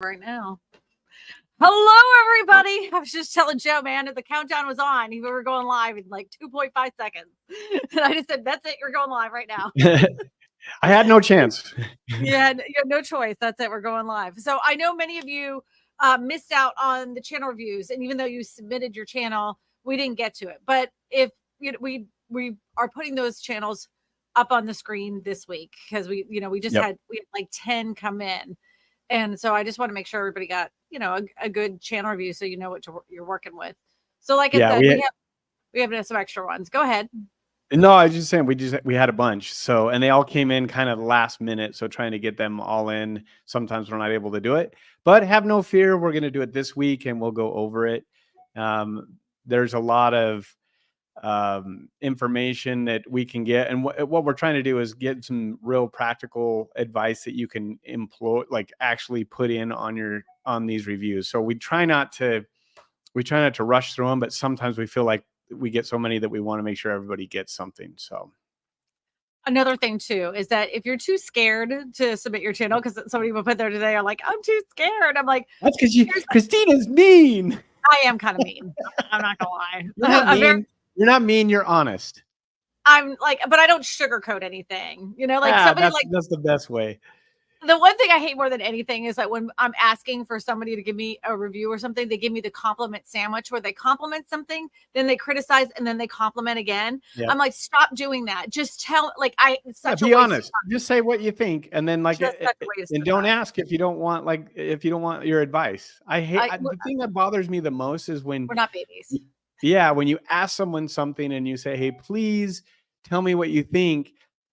Right now. Hello, everybody. I was just telling Joe, man, that the countdown was on. We were going live in like 2.5 seconds. And I just said, that's it. You're going live right now. I had no chance. You had no choice. That's it. We're going live. So I know many of you missed out on the channel reviews. And even though you submitted your channel, we didn't get to it. But if we are putting those channels up on the screen this week because we had like 10 come in. And so I just want to make sure everybody got, a good channel review so you know what you're working with. So like I said, we have some extra ones. Go ahead. No, I was just saying we had a bunch. So, and they all came in kind of last minute. So trying to get them all in. Sometimes we're not able to do it, but have no fear. We're going to do it this week and we'll go over it. There's a lot of information that we can get, and what we're trying to do is get some real practical advice that you can employ, like actually put in on these reviews. So we try not to rush through them, but sometimes we feel like we get so many that we want to make sure everybody gets something. So another thing too is that if you're too scared to submit your channel, because somebody will put there today, are like, I'm too scared. I'm like, that's because Christina's mean. I am kind of mean. I'm not gonna lie. You're not mean. You're not mean. You're honest. I'm like, but I don't sugarcoat anything. That's the best way. The one thing I hate more than anything is that when I'm asking for somebody to give me a review or something, they give me the compliment sandwich where they compliment something, then they criticize, and then they compliment again. Yeah. I'm like, stop doing that. Just tell, be honest. Just say what you think, and then and don't ask if you don't want your advice. The thing that bothers me the most is when we're not babies. Yeah, when you ask someone something and you say, hey, please tell me what you think.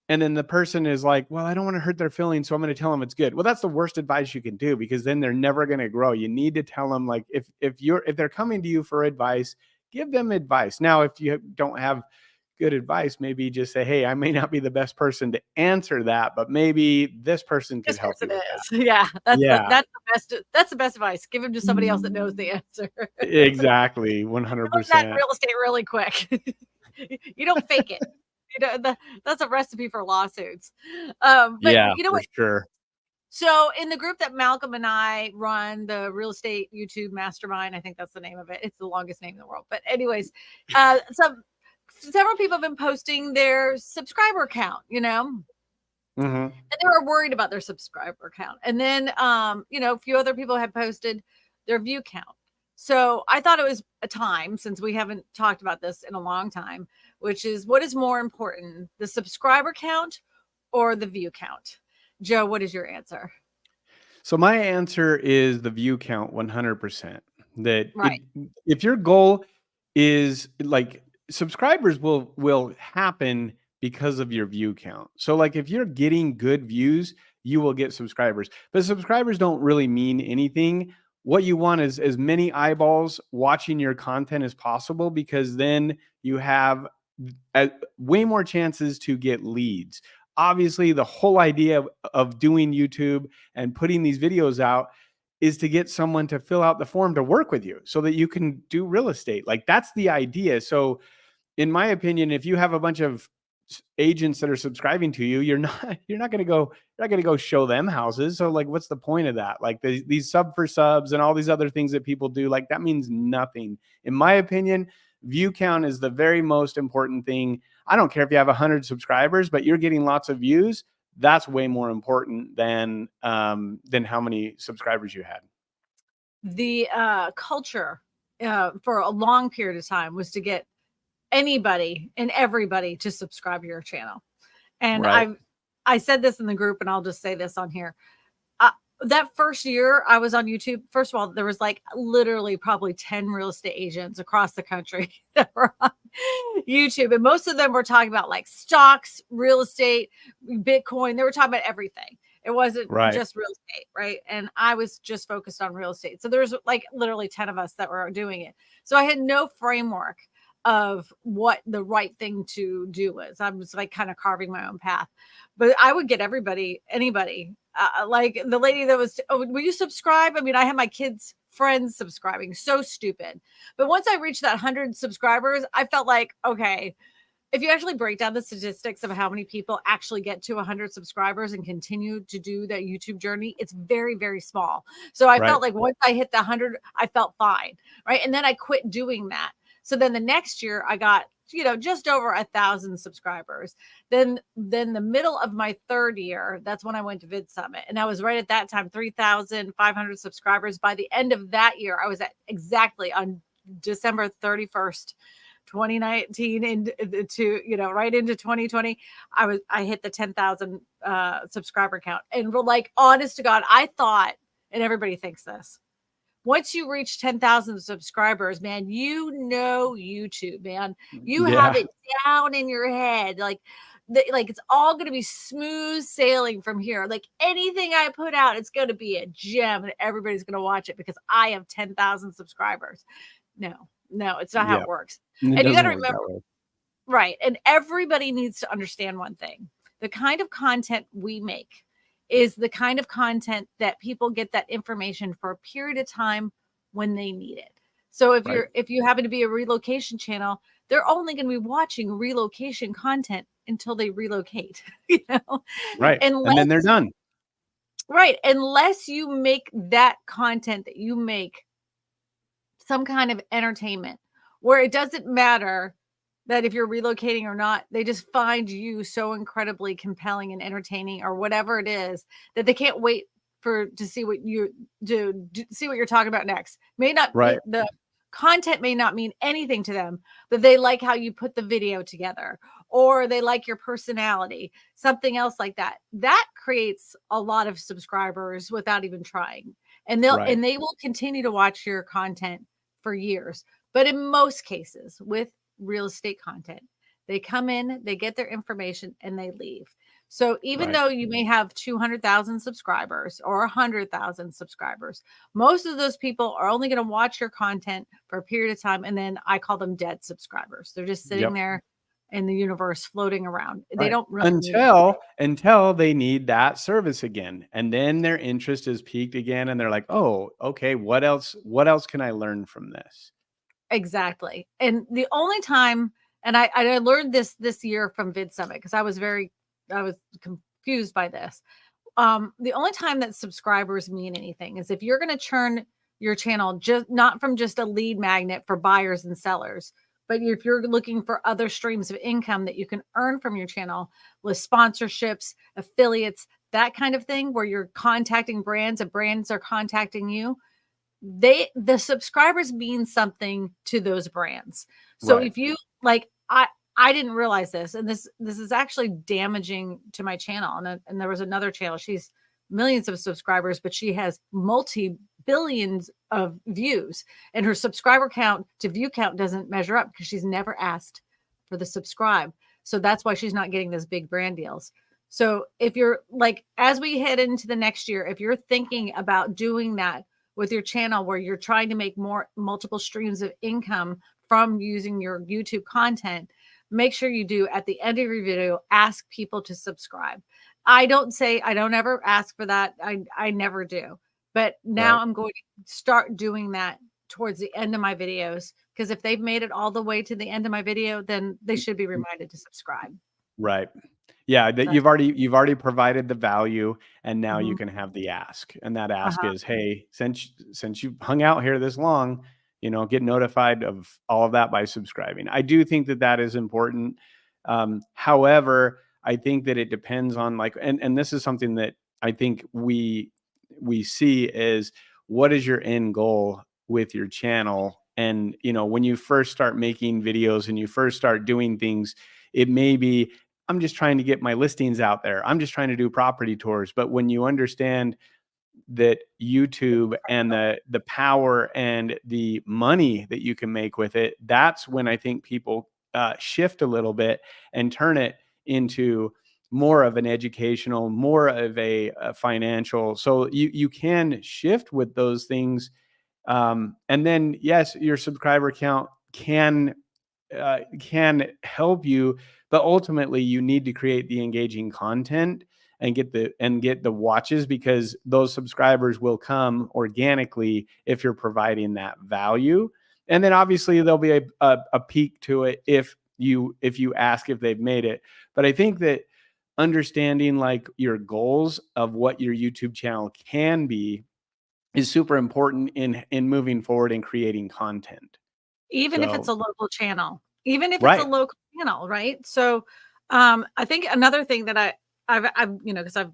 And then the person is like, well, I don't want to hurt their feelings, so I'm going to tell them it's good. Well, that's the worst advice you can do, because then they're never going to grow. You need to tell them, like, if they're coming to you for advice, give them advice. Now, if you don't have good advice, maybe just say, hey, I may not be the best person to answer that, but maybe this person could help you with that. Yeah, that's the best advice. Give him to somebody else that knows the answer. Exactly, 100%. That real estate really quick. You don't fake it. That's a recipe for lawsuits. But you know what? Sure. So in the group that Malcolm and I run, the Real Estate YouTube Mastermind, I think that's the name of it. It's the longest name in the world. But anyways, several people have been posting their subscriber count, Mm-hmm. And they were worried about their subscriber count. And then, a few other people had posted their view count. So I thought it was a time, since we haven't talked about this in a long time, which is, what is more important, the subscriber count or the view count? Joe, what is your answer? So my answer is the view count, 100%. Right. If your goal is, like, subscribers will happen because of your view count. So like, if you're getting good views, you will get subscribers. But subscribers don't really mean anything. What you want is as many eyeballs watching your content as possible, because then you have way more chances to get leads. Obviously, the whole idea of doing YouTube and putting these videos out is to get someone to fill out the form to work with you so that you can do real estate. Like, that's the idea. So in my opinion, if you have a bunch of agents that are subscribing to you, you're not going to go show them houses. So like, what's the point of that? Like, these sub for subs and all these other things that people do, like, that means nothing. In my opinion, view count is the very most important thing. I don't care if you have 100 subscribers, but you're getting lots of views. That's way more important than how many subscribers you had. The culture for a long period of time was to get anybody and everybody to subscribe to your channel. And right. I said this in the group, and I'll just say this on here. That first year I was on YouTube, first of all, there was like literally probably 10 real estate agents across the country that were on YouTube. And most of them were talking about like stocks, real estate, Bitcoin. They were talking about everything. It wasn't just real estate, right? And I was just focused on real estate. So there's like literally 10 of us that were doing it. So I had no framework of what the right thing to do was. I was like kind of carving my own path, but I would get anybody, like the lady that was, will you subscribe? I mean, I had my kids' friends subscribing, so stupid. But once I reached that 100 subscribers, I felt like, okay, if you actually break down the statistics of how many people actually get to 100 subscribers and continue to do that YouTube journey, it's very, very small. So I Right. felt like once I hit the 100, I felt fine. Right. And then I quit doing that. So then the next year I got, just over 1,000 subscribers. Then the middle of my third year, that's when I went to Vid Summit. And I was right at that time, 3,500 subscribers. By the end of that year, I was at exactly on December 31st, 2019 into right into 2020. I hit the 10,000 subscriber count. And we're like, honest to God, I thought, and everybody thinks this, once you reach 10,000 subscribers, man, YouTube, man, you have Yeah. it down in your head. Like it's all going to be smooth sailing from here. Like anything I put out, it's going to be a gem and everybody's going to watch it because I have 10,000 subscribers. No, it's not how Yeah. it works. It And you got doesn't to work remember, that way. right. And everybody needs to understand one thing. The kind of content we make is the kind of content that people get that information for a period of time when they need it. So Right. if you happen to be a relocation channel, they're only going to be watching relocation content until they relocate, Right. And then they're unless done. right, unless you make that content that you make some kind of entertainment where it doesn't matter that if you're relocating or not, they just find you so incredibly compelling and entertaining or whatever it is that they can't wait to see what you do, see what you're talking about next. May not Right. the content may not mean anything to them, but they like how you put the video together or they like your personality, something else like that. That creates a lot of subscribers without even trying. And Right. they will continue to watch your content for years. But in most cases with real estate content, they come in, they get their information and they leave. So even Right. though you may have 200,000 subscribers or 100,000 subscribers, most of those people are only going to watch your content for a period of time. And then I call them dead subscribers. They're just sitting Yep. there in the universe floating around. They Right. don't really need it. Until they need that service again. And then their interest is piqued again and they're like, "Oh, okay, what else can I learn from this?" Exactly. And the only time, and I learned this year from Vid Summit because I was confused by this. The only time that subscribers mean anything is if you're going to turn your channel just not from just a lead magnet for buyers and sellers, but if you're looking for other streams of income that you can earn from your channel with sponsorships, affiliates, that kind of thing, where you're contacting brands and brands are contacting you, the subscribers mean something to those brands. So Right. if you like, I didn't realize this, and this is actually damaging to my channel. And there was another channel. She's millions of subscribers, but she has multi billions of views, and her subscriber count to view count doesn't measure up because she's never asked for the subscribe. So that's why she's not getting those big brand deals. So if you're like, as we head into the next year, if you're thinking about doing that with your channel where you're trying to make more multiple streams of income from using your YouTube content, make sure you do at the end of your video, ask people to subscribe. I don't ever ask for that. I never do. But now Right. I'm going to start doing that towards the end of my videos because if they've made it all the way to the end of my video, then they should be reminded to subscribe. Right. Yeah, that So, you've already provided the value and now you mhm. can have the ask. And that ask Uh-huh. is, "Hey, since you've hung out here this long, get notified of all of that by subscribing." I do think that that is important. However, I think that it depends on like and this is something that I think we see is what is your end goal with your channel? And when you first start making videos and you first start doing things, it may be I'm just trying to get my listings out there. I'm just trying to do property tours. But when you understand that YouTube and the power and the money that you can make with it, that's when I think people shift a little bit and turn it into more of an educational, more of a financial. So you can shift with those things, and then yes, your subscriber count can help you, but ultimately you need to create the engaging content and get the watches because those subscribers will come organically if you're providing that value. And then obviously there'll be a peak to it if if you ask if they've made it. But I think that understanding like your goals of what your YouTube channel can be is super important in moving forward and creating content. Even if it's So a local channel, even if it's a right. local channel, right? So, I think another thing that I've, because I've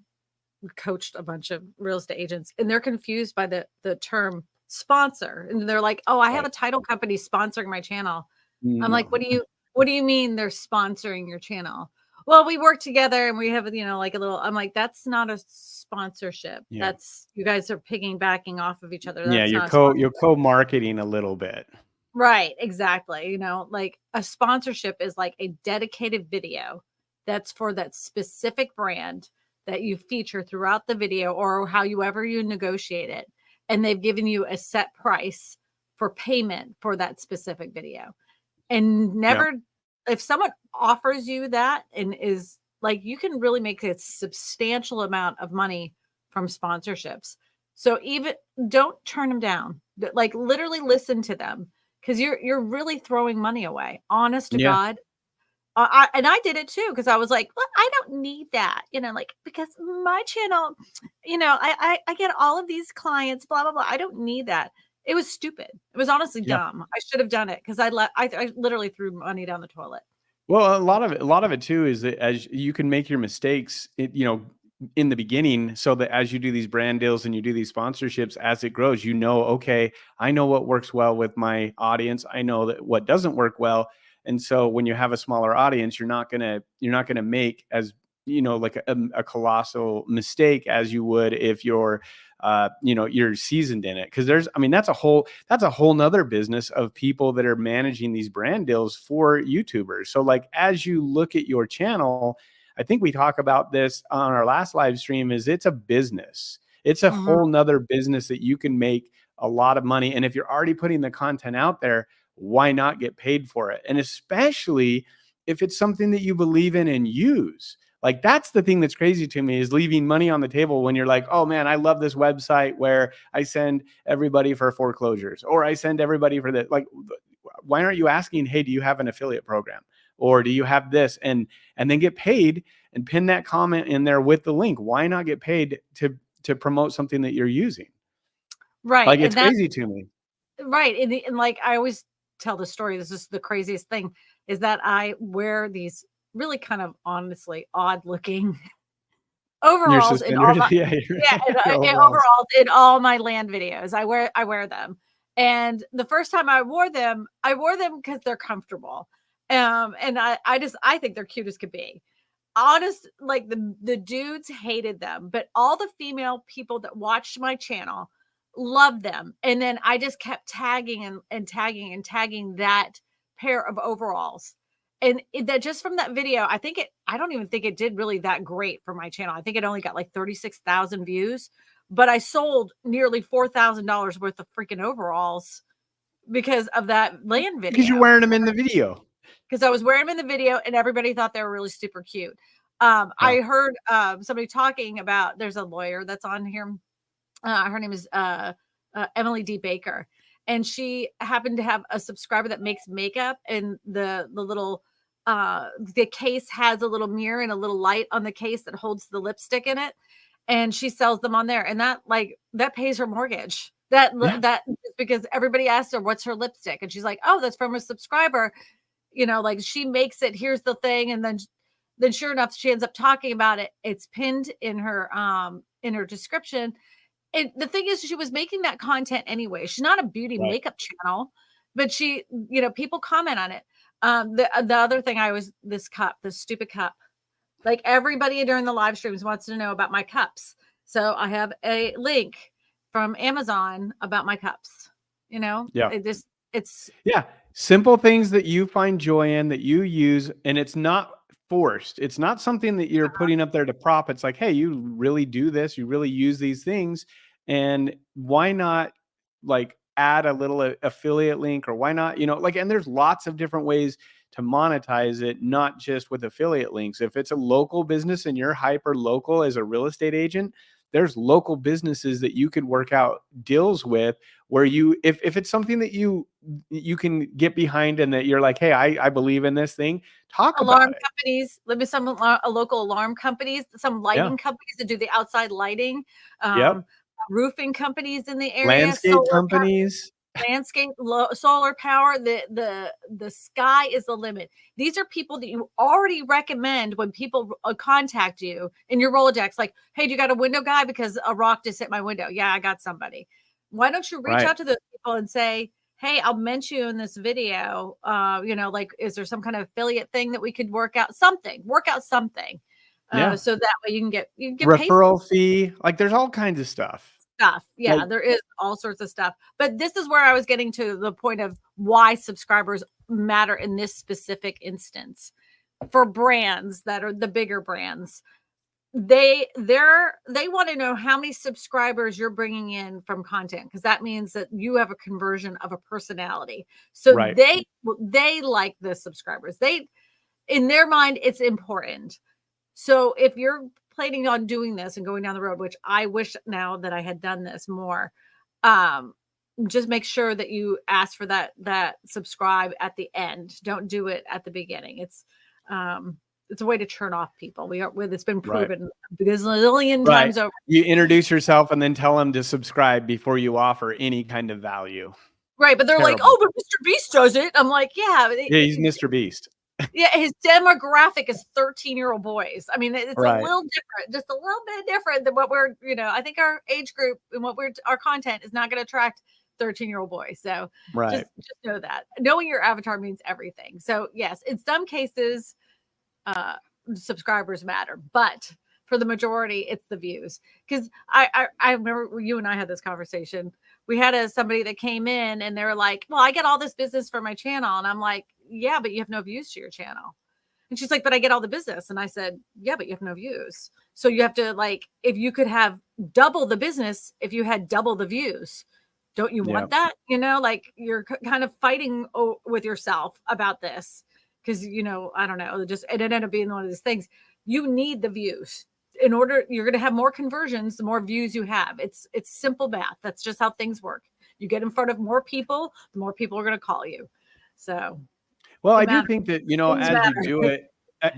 coached a bunch of real estate agents and they're confused by the term sponsor. And they're like, "Oh, I have Right. a title company sponsoring my channel." I'm like, No. what do you mean they're sponsoring your channel?" "Well, we work together and we have, like a little." I'm like, "That's not a sponsorship. Yeah. That's you guys are piggybacking off of each other. Yeah, That's not a sponsor." you're co-marketing a little bit. Right, exactly. Like a sponsorship is like a dedicated video that's for that specific brand that you feature throughout the video or however you negotiate it. And they've given you a set price for payment for that specific video. And Yeah. never, if someone offers you that and is like, you can really make a substantial amount of money from sponsorships. So even don't turn them down. Like literally listen to them because you're really throwing money away. Honest to Yeah. God. And I did it too because I was like, well, I don't need that, like because my channel, I get all of these clients, blah blah blah. I don't need that. It was stupid. It was honestly Yeah. dumb. I should have done it because I literally threw money down the toilet. Well, a lot of it too is that as you can make your mistakes, in the beginning, so that as you do these brand deals and you do these sponsorships, as it grows, okay, I know what works well with my audience. I know that what doesn't work well. And so when you have a smaller audience, you're not gonna make as like a colossal mistake as you would if you're seasoned in it. Because that's a whole nother business of people that are managing these brand deals for YouTubers. So like as you look at your channel, I think we talk about this on our last live stream, is it's a business. It's a Mhm. whole nother business that you can make a lot of money. And if you're already putting the content out there, why not get paid for it? And especially if it's something that you believe in and use. Like that's the thing that's crazy to me, is leaving money on the table when you're like, oh man, I love this website where I send everybody for foreclosures, or I send everybody for that. Like, why aren't you asking, hey, do you have an affiliate program? Or do you have this? And then get paid and pin that comment in there with the link. Why not get paid to promote something that you're using? Right. Like, it's And that crazy to me. right. And like I always tell the story. This is the craziest thing is that I wear these really kind of honestly odd looking Your overalls in all suspenders, my yeah, yeah, your and overalls. overalls in all my land videos. I wear them. And the first time I wore them because they're comfortable. And I think they're cute as could be. Honest, like the dudes hated them, but all the female people that watched my channel loved them. And then I just kept tagging and tagging and tagging that pair of overalls. And that just from that video, I don't even think it did really that great for my channel. I think it only got like 36,000 views, but I sold nearly $4,000 worth of freaking overalls because of that land Because you're video. wearing them in the video. Because I was wearing them in the video and everybody thought they were really super cute. Yeah. I heard somebody talking about there's a lawyer that's on here. Her name is Emily D. Baker. And she happened to have a subscriber that makes makeup, and the case has a little mirror and a little light on the case that holds the lipstick in it. And she sells them on there. And that pays her mortgage. Yeah. That is because everybody asked her what's her lipstick. And she's like, oh, that's from a subscriber. Like she makes it, here's the thing. And then sure enough, she ends up talking about it. It's pinned in her description. And the thing is, she was making that content anyway. She's not a beauty Right. makeup channel, but people comment on it. The other thing this stupid cup, like everybody during the live streams wants to know about my cups. So I have a link from Amazon about my cups. Yeah. It's Yeah, simple things that you find joy in, that you use, and it's not forced. It's not something that you're putting up there to prop. It's like, hey, you really do this, you really use these things, and why not like add a little affiliate link, or why not, like, and there's lots of different ways to monetize it, not just with affiliate links. If it's a local business and you're hyper local as a real estate agent, there's local businesses that you could work out deals with, where you, if it's something that you can get behind and that you're like, hey, I believe in this thing, talk Alarm about it. companies, maybe some local alarm companies, some Yeah. lighting companies that do the outside lighting, Yep. um, roofing companies in the area, Landscape companies. landscape, solar power. The sky is the limit. These are people that you already recommend when people contact you in your Rolodex, like, hey, do you got a window guy? Because a rock just hit my window. Yeah, I got somebody. Why don't you reach Right. out to those people and say, hey, I'll mention you in this video. Like, is there some kind of affiliate thing that we could work out something? Yeah. So that way you can get paid for Referral fee. Like, there's all kinds of stuff. stuff. Like, Yeah, there is all sorts of stuff. But this is where I was getting to the point of why subscribers matter in this specific instance. For brands that are the bigger brands, they want to know how many subscribers you're bringing in from content, because that means that you have a conversion of a personality. So right. they like the subscribers. They, in their mind, it's important. So if you're planning on doing this and going down the road, which I wish now that I had done this more, um, just make sure that you ask for that subscribe at the end. Don't do it at the beginning. It's a way to turn off people. It's been Right. proven gazillion Right. times over. You introduce yourself and then tell them to subscribe before you offer any kind of value. Right, but they're like, Terrible. oh, but Mr. Beast does it. I'm like, yeah, Yeah, he's Mr. Beast. yeah, his demographic is 13-year-old boys. I mean, it's a Right. little different, just a little bit different than what we're, I think our age group and our content is not going to attract 13-year-old boys. So Right. just know that. Knowing your avatar means everything. So yes, in some cases, subscribers matter, but for the majority, it's the views. Because I remember you and I had this conversation. We had somebody that came in and they were like, well, I get all this business for my channel. And I'm like, yeah, but you have no views to your channel. And she's like, but I get all the business. And I said, yeah, but you have no views. So you have to, like, if you could have double the business, if you had double the views, don't you want that? Like, you're kind of fighting with yourself about this. Because, I don't know, it ended up being one of these things. You need the views. In order, you're going to have more conversions, the more views you have. It's simple math. That's just how things work. You get in front of more people, the more people are going to call you. So, well, I do think that, things as you matter. do it,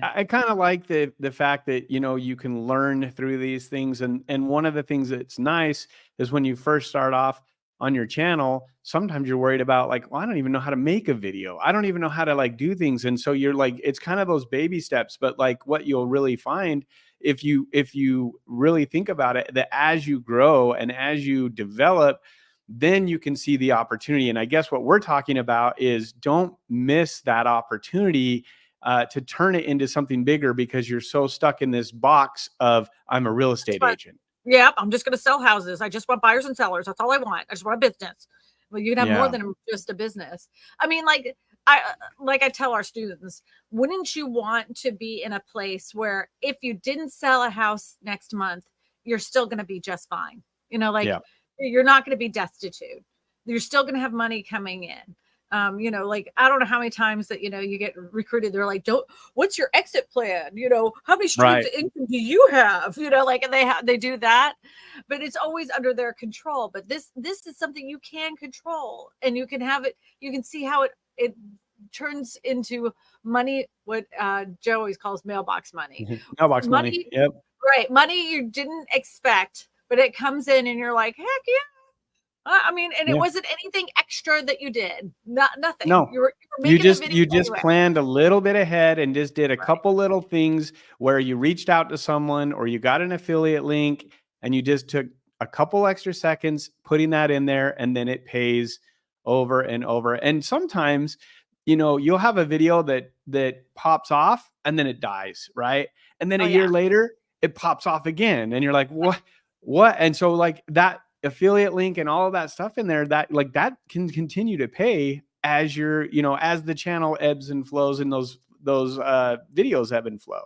I kind of like the fact that, you can learn through these things. And one of the things that's nice is when you first start off on your channel, sometimes you're worried about, like, well, I don't even know how to make a video. I don't even know how to, like, do things. And so you're like, it's kind of those baby steps. But like, what you'll really find, if you really think about it, that as you grow and as you develop, then you can see the opportunity. And I guess what we're talking about is, don't miss that opportunity to turn it into something bigger, because you're so stuck in this box of, I'm a real estate agent. Yeah, I'm just going to sell houses. I just want buyers and sellers. That's all I want. I just want a business. Well, you can have more than just a business. I mean, I tell our students, wouldn't you want to be in a place where if you didn't sell a house next month, you're still going to be just fine? You're not going to be destitute. You're still going to have money coming in. Like, I don't know how many times that, you get recruited. They're like, what's your exit plan? How many streams of income do you have? And they do that, but it's always under their control. But this is something you can control, and you can have it. You can see how it turns into money. What Joe always calls mailbox money. Mailbox money. Yep. Right. Money you didn't expect, but it comes in and you're like, heck yeah. I mean, and it wasn't anything extra that you did. Nothing. No, you were making a video you just anyway. planned a little bit ahead and just did a couple little things where you reached out to someone or you got an affiliate link, and you just took a couple extra seconds putting that in there, and then it pays over and over. And sometimes, you'll have a video that pops off and then it dies, right? And then a year later, it pops off again, and you're like, what? And so, like, that affiliate link and all of that stuff in there, that can continue to pay as you're, as the channel ebbs and flows, and those videos ebb and flow.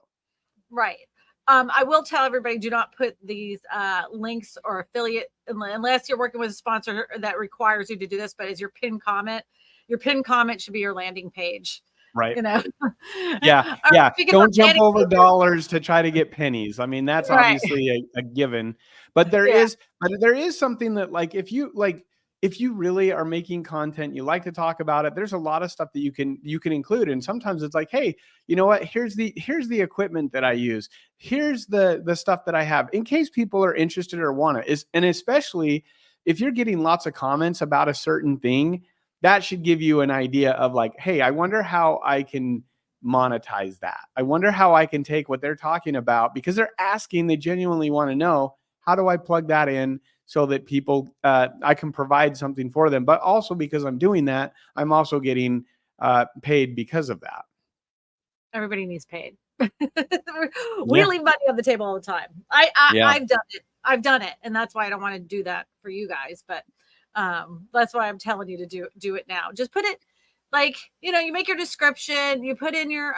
Right. I will tell everybody, do not put these links or affiliate, unless you're working with a sponsor that requires you to do this, but as your pinned comment. Your pinned comment should be your landing page. Right. Yeah. Don't jump over dollars to try to get pennies. I mean, that's obviously a given. But there Yeah. is, something that, like, if you really are making content, you like to talk about it, there's a lot of stuff that you can include. And sometimes it's like, hey, you know what? Here's the equipment that I use. Here's the stuff that I have in case people are interested or want it. And especially if you're getting lots of comments about a certain thing, that should give you an idea of like, hey, I wonder how I can monetize that. I wonder how I can take what they're talking about, because they're asking, they genuinely want to know, how do I plug that in so that people, I can provide something for them, but also because I'm doing that, I'm also getting paid because of that. Everybody needs paid. We Yeah. leave money on the table all the time. Yeah. I've done it. I've done it, and that's why I don't want to do that for you guys. But that's why I'm telling you to do it now. Just put it, like, you make your description, you put in your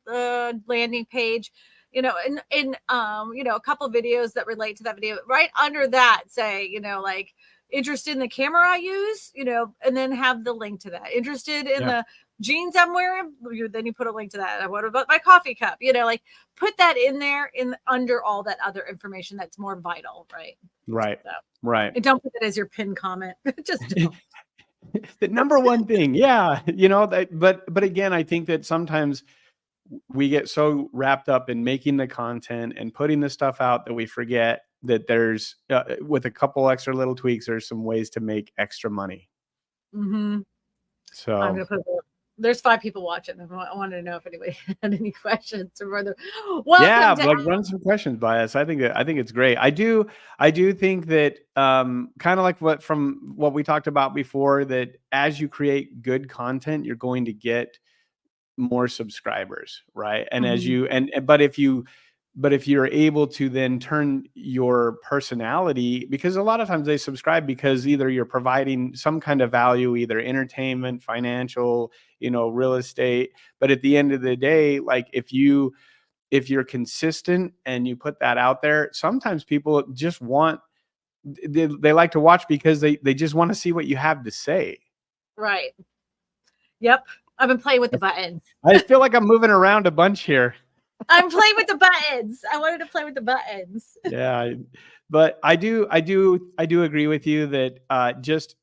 landing page, and a couple videos that relate to that video. Right under that, say, like, interested in the camera I use, and then have the link to that. Interested in Yeah. the jeans I'm wearing, then you put a link to that. What about my coffee cup? Like, put that in there, in under all that other information that's more vital, right? Right. So, Right. and don't put that as your pinned comment. Just don't. The number one thing. Yeah. But again, I think that sometimes we get so wrapped up in making the content and putting the stuff out that we forget that there's, with a couple extra little tweaks, there's some ways to make extra money. Mm-hmm. I'm So gonna put. There's 5 people watching. I wanted to know if anybody had any questions or further. Welcome yeah, to. like, run some questions by us. I think it's great. I do think that, kind of like what we talked about before, that as you create good content, you're going to get more subscribers, right? And as Mhm. you but if you're able to then turn your personality, because a lot of times they subscribe because either you're providing some kind of value, either entertainment, financial, real estate. But at the end of the day, like, if you're consistent and you put that out there, sometimes people just they like to watch because they just want to see what you have to say. Right. Yep. I've been playing with the buttons. I feel like I'm moving around a bunch here. I'm playing with the buttons. I wanted to play with the buttons. Yeah, but I do agree with you that, just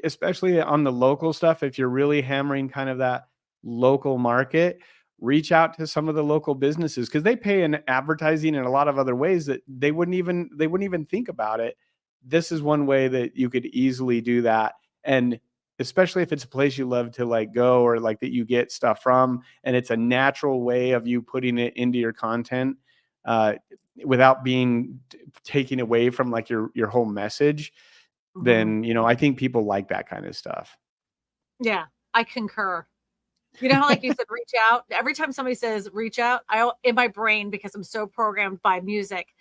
especially on the local stuff, if you're really hammering kind of that local market, reach out to some of the local businesses, because they pay in advertising in a lot of other ways that they wouldn't even think about it. This is one way that you could easily do that. And especially if it's a place you love to, like, go, or like that you get stuff from, and it's a natural way of you putting it into your content, uh, without being taken away from, like, your whole message, Mhm. then, I think people like that kind of stuff. Yeah, I concur. You know how, like you said, reach out? Every time somebody says reach out, in my brain, because I'm so programmed by music,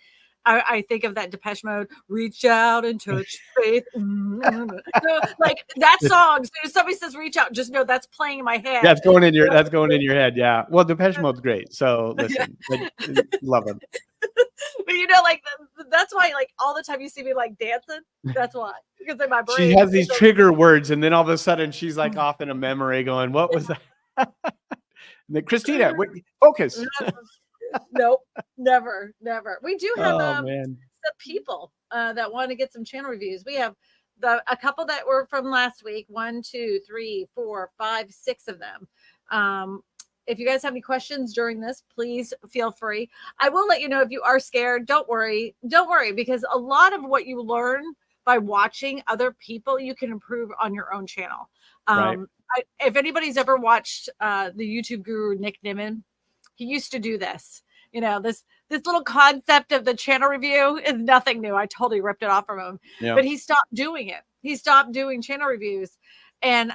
I think of that Depeche Mode, reach out and touch faith. So, like, that song, as soon as somebody says reach out, just know that's playing in my head. That's going in your head, yeah. Well, Depeche Mode's great, so Yeah. listen, love him. But like, that's why, like, all the time you see me, like, dancing, that's why. Because in my She brain, has these trigger words, and then all of a sudden she's, like, off in a memory going, "What was that?" And then, "Christina, focus." nope, never, never. We do have Oh, man. some people that want to get some channel reviews. We have a couple that were from last week. 1, 2, 3, 4, 5, 6 of them. If you guys have any questions during this, please feel free. I will let you know if you are scared. Don't worry, because a lot of what you learn by watching other people, you can improve on your own channel. Right. If anybody's ever watched the YouTube guru Nick Nimmin, he used to do this. This little concept of the channel review is nothing new. I totally ripped it off from him, Yeah. but he stopped doing it. He stopped doing channel reviews, and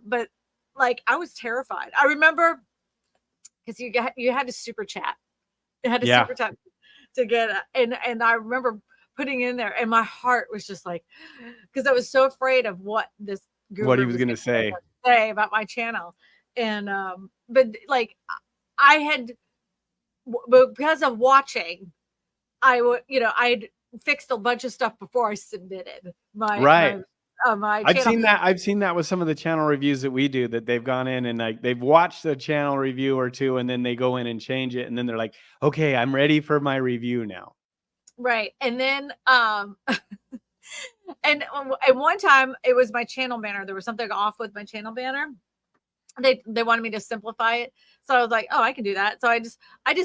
but, like, I was terrified. I remember, because you had to super chat. You had to Yeah. super chat to get, and I remember putting in there, and my heart was just like, because I was so afraid of what this What he guru was was gonna going say. to say about my channel, and but, like, I had, because of watching, I'd fixed a bunch of stuff before I submitted my Right. my I've channel. seen that with some of the channel reviews that we do, that they've gone in and, like, they've watched the channel review or two, and then they go in and change it, and then they're like, "Okay, I'm ready for my review now." Right. And then and one time it was my channel banner. There was something off with my channel banner. They wanted me to simplify it. So I was like, oh, I can do that. So I just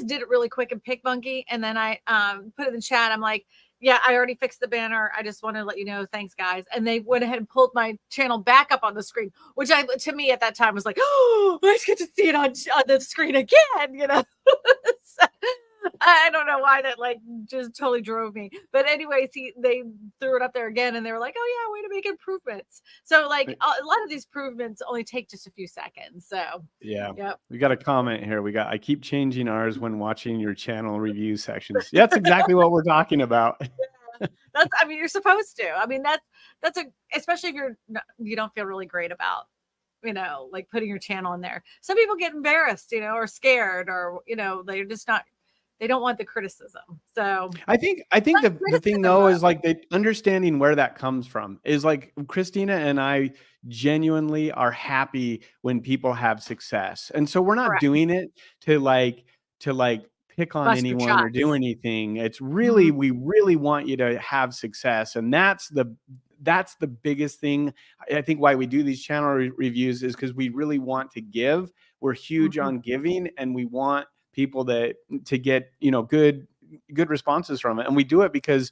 did it really quick and pick Bunky. And then I put it in the chat. I'm like, yeah, I already fixed the banner. I just want to let you know. Thanks, guys. And they went ahead and pulled my channel back up on the screen, which to me at that time was like, oh, I just get to see it on the screen again, you know. So, I don't know why that like just totally drove me. But anyways, they threw it up there again and they were like, oh yeah, way to make improvements. So like a lot of these improvements only take just a few seconds. So Yeah. yep. We got a comment here. I keep changing ours when watching your channel review sections. Yeah, that's exactly what we're talking about. I mean, you're supposed to. I mean, that's especially if you don't feel really great about, like putting your channel in there. Some people get embarrassed, or scared, or, they're just not, they don't want the criticism. So I think the thing criticism though though. is like the understanding where that comes from is like Christina and I genuinely are happy when people have success. And so we're not Correct. doing it to pick on Bust your anyone or do chops. anything. It's really Mhm. we really want you to have success, and that's the biggest thing. I think why we do these channel reviews is because we really want to give. We're huge Mhm. on giving, and we want people to get good responses from it, and we do it because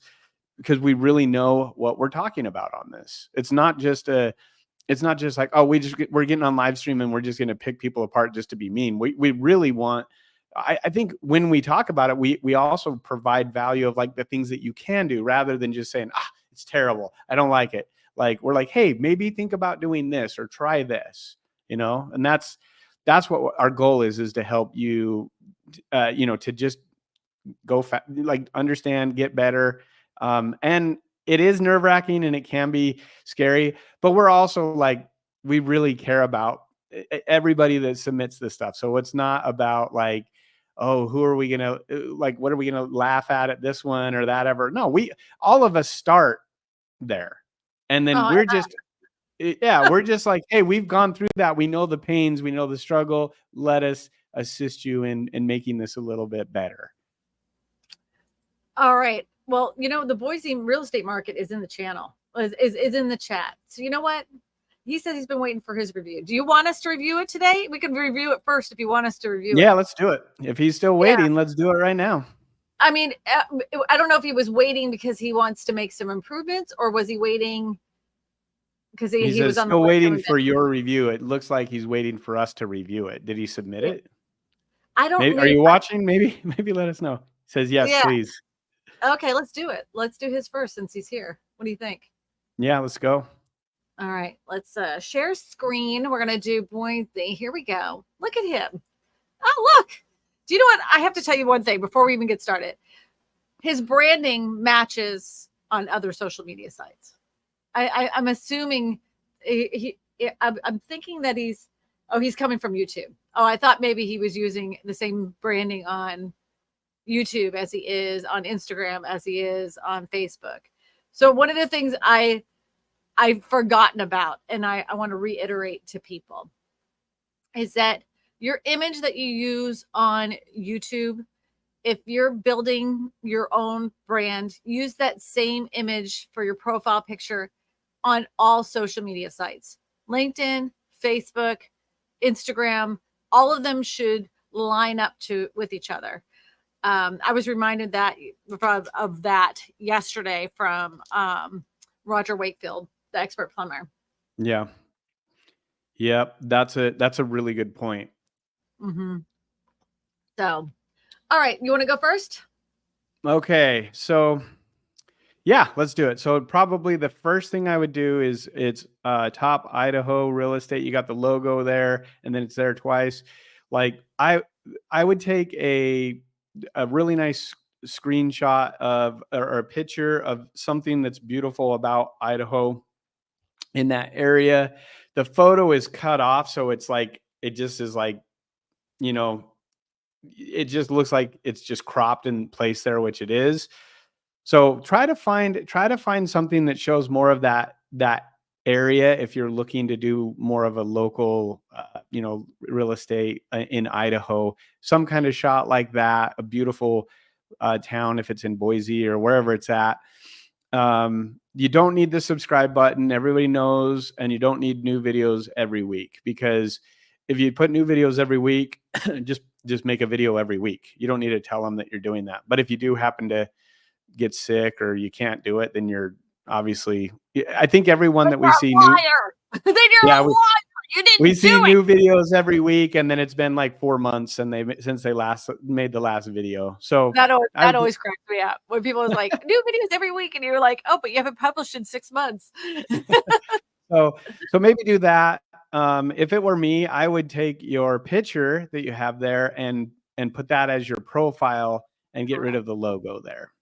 we really know what we're talking about on this. It's not just like, oh, we're getting on live stream and we're just going to pick people apart just to be mean. We really want. I think when we talk about it, we also provide value of like the things that you can do rather than just saying, it's terrible, I don't like it. Like we're like, hey, maybe think about doing this or try this, and that's what our goal is to help you, to just like understand, get better. And it is nerve wracking and it can be scary, but we're also like, we really care about everybody that submits this stuff. So it's not about like, oh, who are we going to like, what are we going to laugh at this one or that ever? No, all of us start there. And then Oh, we're just like, hey, we've gone through that. We know the pains, we know the struggle. Let us assist you in making this a little bit better. all right. Well, the Boise real estate market is in the channel, is in the chat. So you know what? He says he's been waiting for his review. Do you want us to review it today? We can review it first if you want us to review Yeah, it. let's do it. If he's still Yeah. waiting, let's do it right now. I mean, I don't know if he was waiting because he wants to make some improvements, or was he waiting because He he was says, on the still list waiting coming in? for your review. It looks like he's waiting for us to review it. Did he submit Yeah. it? I don't Maybe, are need. you watching? Maybe let us know. He says, yes, Yeah. please. Okay, let's do it. Let's do his first since he's here. What do you think? Yeah, let's go. All right, let's share screen. We're gonna do Boise. Here we go. Look at him. Oh, look. Do you know what? I have to tell you one thing before we even get started. His branding matches on other social media sites. I'm assuming I'm thinking that he's coming from YouTube. Oh, I thought maybe he was using the same branding on YouTube as he is on Instagram, as he is on Facebook. So one of the things I've forgotten about, and I want to reiterate to people, is that your image that you use on YouTube, if you're building your own brand, use that same image for your profile picture on all social media sites. LinkedIn, Facebook, Instagram, all of them should line up with each other. I was reminded of that yesterday from Roger Wakefield, the expert plumber. Yeah. Yep. That's a really good point. Mm-hmm. So, all right, you want to go first? Okay. So yeah, let's do it. So probably the first thing I would do is it's top Idaho real estate. You got the logo there, and then it's there twice. Like I would take a really nice screenshot of or a picture of something that's beautiful about Idaho in that area. The photo is cut off, so it's like it just is like, you know, it just looks like it's just cropped and placed there, which it is. So try to find something that shows more of that area if you're looking to do more of a local, real estate in Idaho. Some kind of shot like that, a beautiful town, if it's in Boise or wherever it's at. You don't need the subscribe button. Everybody knows, and you don't need new videos every week, because if you put new videos every week, just make a video every week. You don't need to tell them that you're doing that. But if you do happen to get sick or you can't do it, then you're obviously, I think everyone that we see new, then you're yeah, a liar. You we didn't see do it. new videos every week, and then it's been like 4 months since they last made the last video. So that always cracks me up when people is like, new videos every week, and you're like, oh, but you haven't published in 6 months. so maybe do that. If it were me, I would take your picture that you have there and put that as your profile and get rid of the logo there.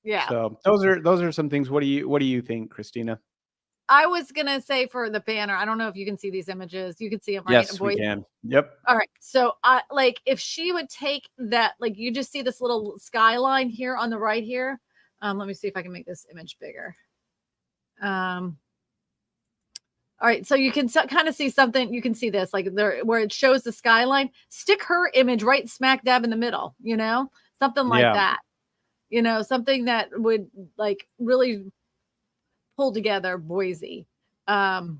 Yeah. So those are some things. What do you think, Christina? I was gonna say for the banner, I don't know if you can see these images. You can see them, right? Yes, we can. Yep. All right. So like if she would take that, like you just see this little skyline here on the right here. Let me see if I can make this image bigger. All right. So you can kind of see something. You can see this like there where it shows the skyline. Stick her image right smack dab in the middle, something like that. Something that would like really pull together Boise. The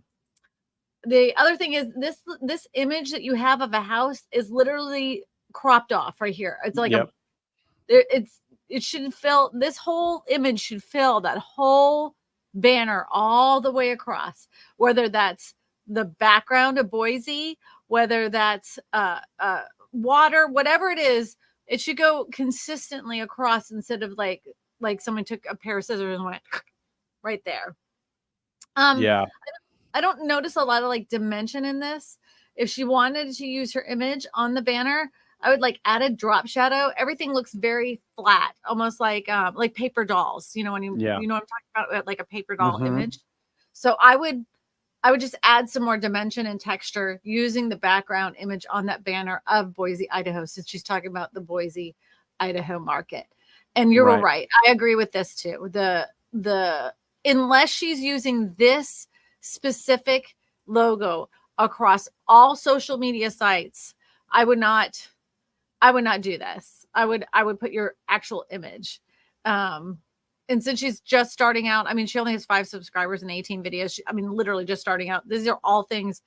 other thing is this image that you have of a house is literally cropped off right here. It's like it should fill, this whole image should fill that whole banner all the way across, whether that's the background of Boise, whether that's water, whatever it is, it should go consistently across instead of like someone took a pair of scissors and went right there. I don't notice a lot of like dimension in this. If she wanted to use her image on the banner, I would like add a drop shadow. Everything looks very flat, almost like paper dolls. When you know what I'm talking about, like a paper doll image. So I would just add some more dimension and texture using the background image on that banner of Boise, Idaho, since she's talking about the Boise, Idaho market. And you're right. I agree with this too. The unless she's using this specific logo across all social media sites, I would not do this. I would put your actual image. And since she's just starting out, I mean, she only has 5 subscribers and 18 videos. Literally just starting out. These are all things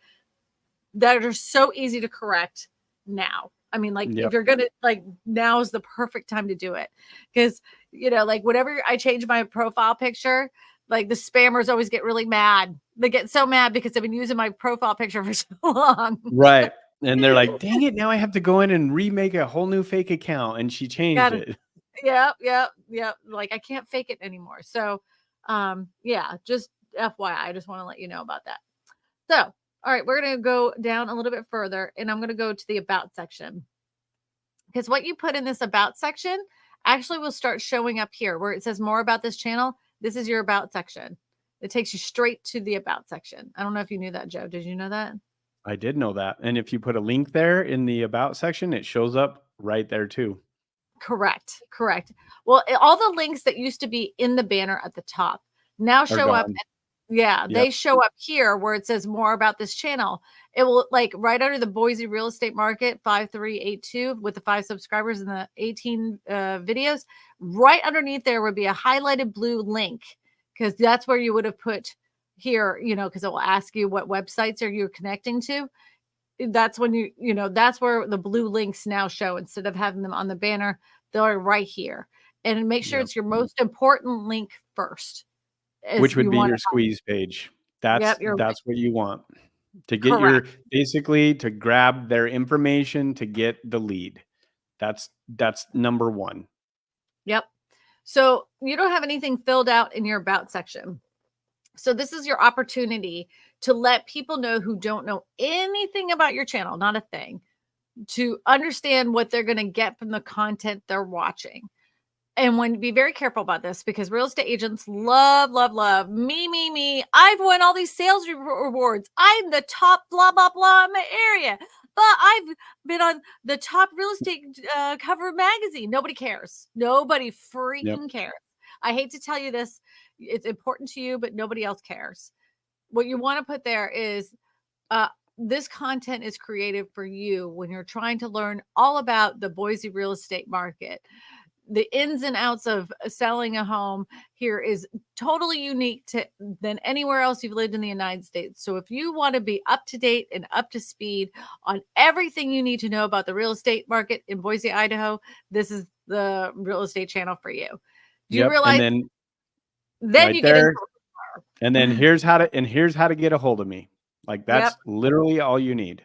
that are so easy to correct now. If you're gonna now's the perfect time to do it, because whenever I change my profile picture, the spammers always get really mad. They get so mad because I've been using my profile picture for so long. Right. And they're like, dang it, now I have to go in and remake a whole new fake account. And she changed it. Yep. Like I can't fake it anymore. So just FYI, I just want to let you know about that. So, all right, we're going to go down a little bit further, and I'm going to go to the about section. Because what you put in this about section actually will start showing up here where it says more about this channel. This is your about section. It takes you straight to the about section. I don't know if you knew that, Joe. Did you know that? I did know that. And if you put a link there in the about section, it shows up right there too. Correct. Well, all the links that used to be in the banner at the top now show up. They show up here where it says more about this channel. It will right under the Boise real estate market 5382 with the 5 subscribers and the 18 videos. Right underneath there would be a highlighted blue link, because that's where you would have put here, because it will ask you what websites are you connecting to. That's when that's where the blue links now show. Instead of having them on the banner, they're right here. And make sure it's your most important link first. Which would be your squeeze page. That's what you want to get basically to grab their information to get the lead. That's number 1. Yep. So you don't have anything filled out in your about section. So this is your opportunity to let people know who don't know anything about your channel, not a thing, to understand what they're going to get from the content they're watching. And be very careful about this, because real estate agents love me. I've won all these sales rewards. I'm the top blah, blah, blah in my area. But I've been on the top real estate cover magazine. Nobody cares. Nobody freaking cares. I hate to tell you this. It's important to you, but nobody else cares. What you want to put there is this content is created for you when you're trying to learn all about the Boise real estate market. the ins and outs of selling a home here is totally unique than anywhere else you've lived in the United States. So if you want to be up to date and up to speed on everything you need to know about the real estate market in Boise, Idaho, this is the real estate channel for you. Do you Yep. realize? And Then right you get into there. And then here's how to get a hold of me. Like Yep. that's literally all you need.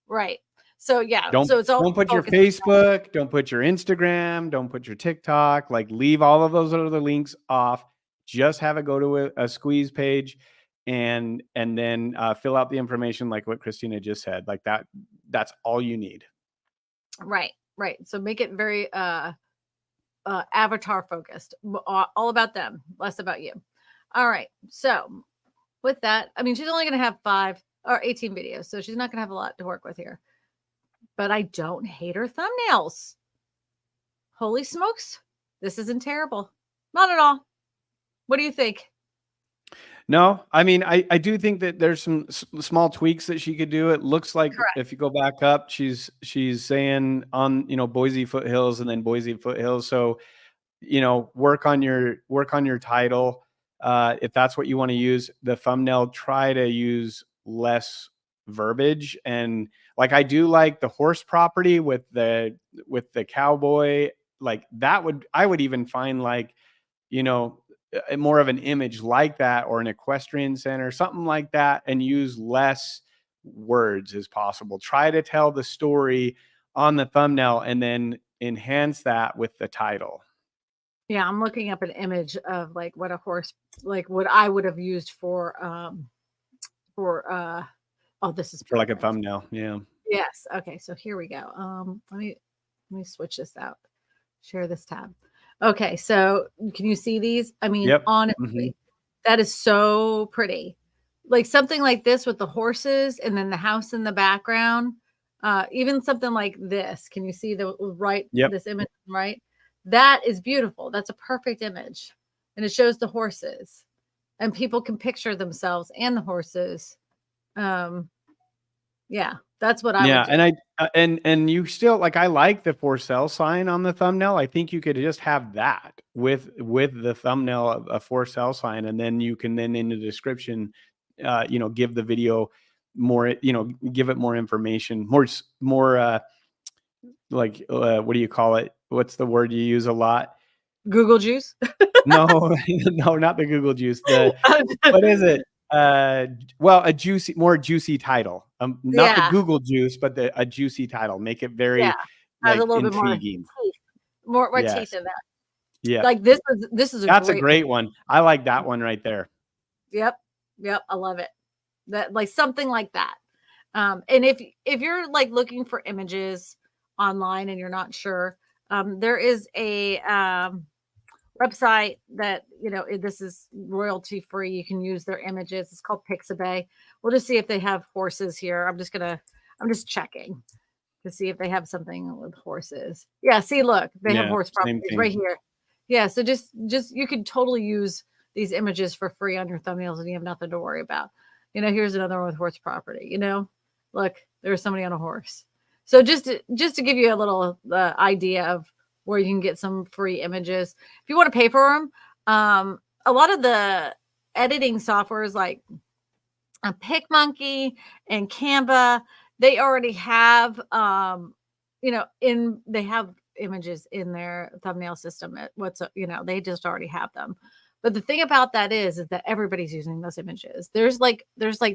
Right. So yeah. Don't So it's all put your focused. Facebook, don't put your Instagram, don't put your TikTok, like leave all of those other links off. Just have it go to a squeeze page and then fill out the information like what Christina just said. Like that's all you need. Right. Right. So make it very avatar focused, all about them, less about you. All right. So with that, I mean, she's only going to have 5 or 18 videos, so she's not going to have a lot to work with here. But I don't hate her thumbnails. Holy smokes. This isn't terrible. Not at all. What do you think? No, I mean, I do think that there's some small tweaks that she could do. It looks like Correct. if you go back up, she's saying on, Boise foothills and then Boise foothills. So, work on your title. If that's what you want to use, the thumbnail, try to use less verbiage. And like, I do like the horse property with the cowboy, like I would even find like, more of an image like that, or an equestrian center, something like that, and use less words as possible. Try to tell the story on the thumbnail and then enhance that with the title. Yeah, I'm looking up an image of like what a horse, like what I would have used for oh, this is For like a perfect. thumbnail. Yeah. Yes. Okay, so here we go. Let me switch this out. Share this tab. Okay, so can you see these? I mean, Yep. honestly, that is so pretty. Like something like this with the horses and then the house in the background. Even something like this. Can you see Yep. this image, right? That is beautiful. That's a perfect image. And it shows the horses. And people can picture themselves and the horses. Yeah, that's what I would Yeah, do. and I and you still, like, I like the for sale sign on the thumbnail. I think you could just have that with the thumbnail of a for sale sign, and then you can then in the description, give the video more, give it more information, like, what do you call it? What's the word you use a lot? Google juice. No, no, not the Google juice. What is it? Well, more juicy title. Not the Yeah, Google juice, but a juicy title. Make it yeah. very Has a like little bit more intriguing. teeth, more teeth Yes. in that. Yeah. Like this is a That's a great one. great one. I like that one right there. Yep. Yep. I love it. That like something like that. And if you're like looking for images online and you're not sure, there is a website that this is royalty free. You can use their images. It's called Pixabay. We'll just see if they have horses here. I'm just checking to see if they have something with horses. Yeah, see, look, they have Yeah, horse same properties right thing. here. Yeah, so just you could totally use these images for free on your thumbnails and you have nothing to worry about. Here's another one with horse property. Look, there's somebody on a horse. So just to give you a little idea of where you can get some free images. If you want to pay for them, a lot of the editing softwares like PicMonkey and Canva, they already have they have images in their thumbnail system. They just already have them. But the thing about that is that everybody's using those images. There's like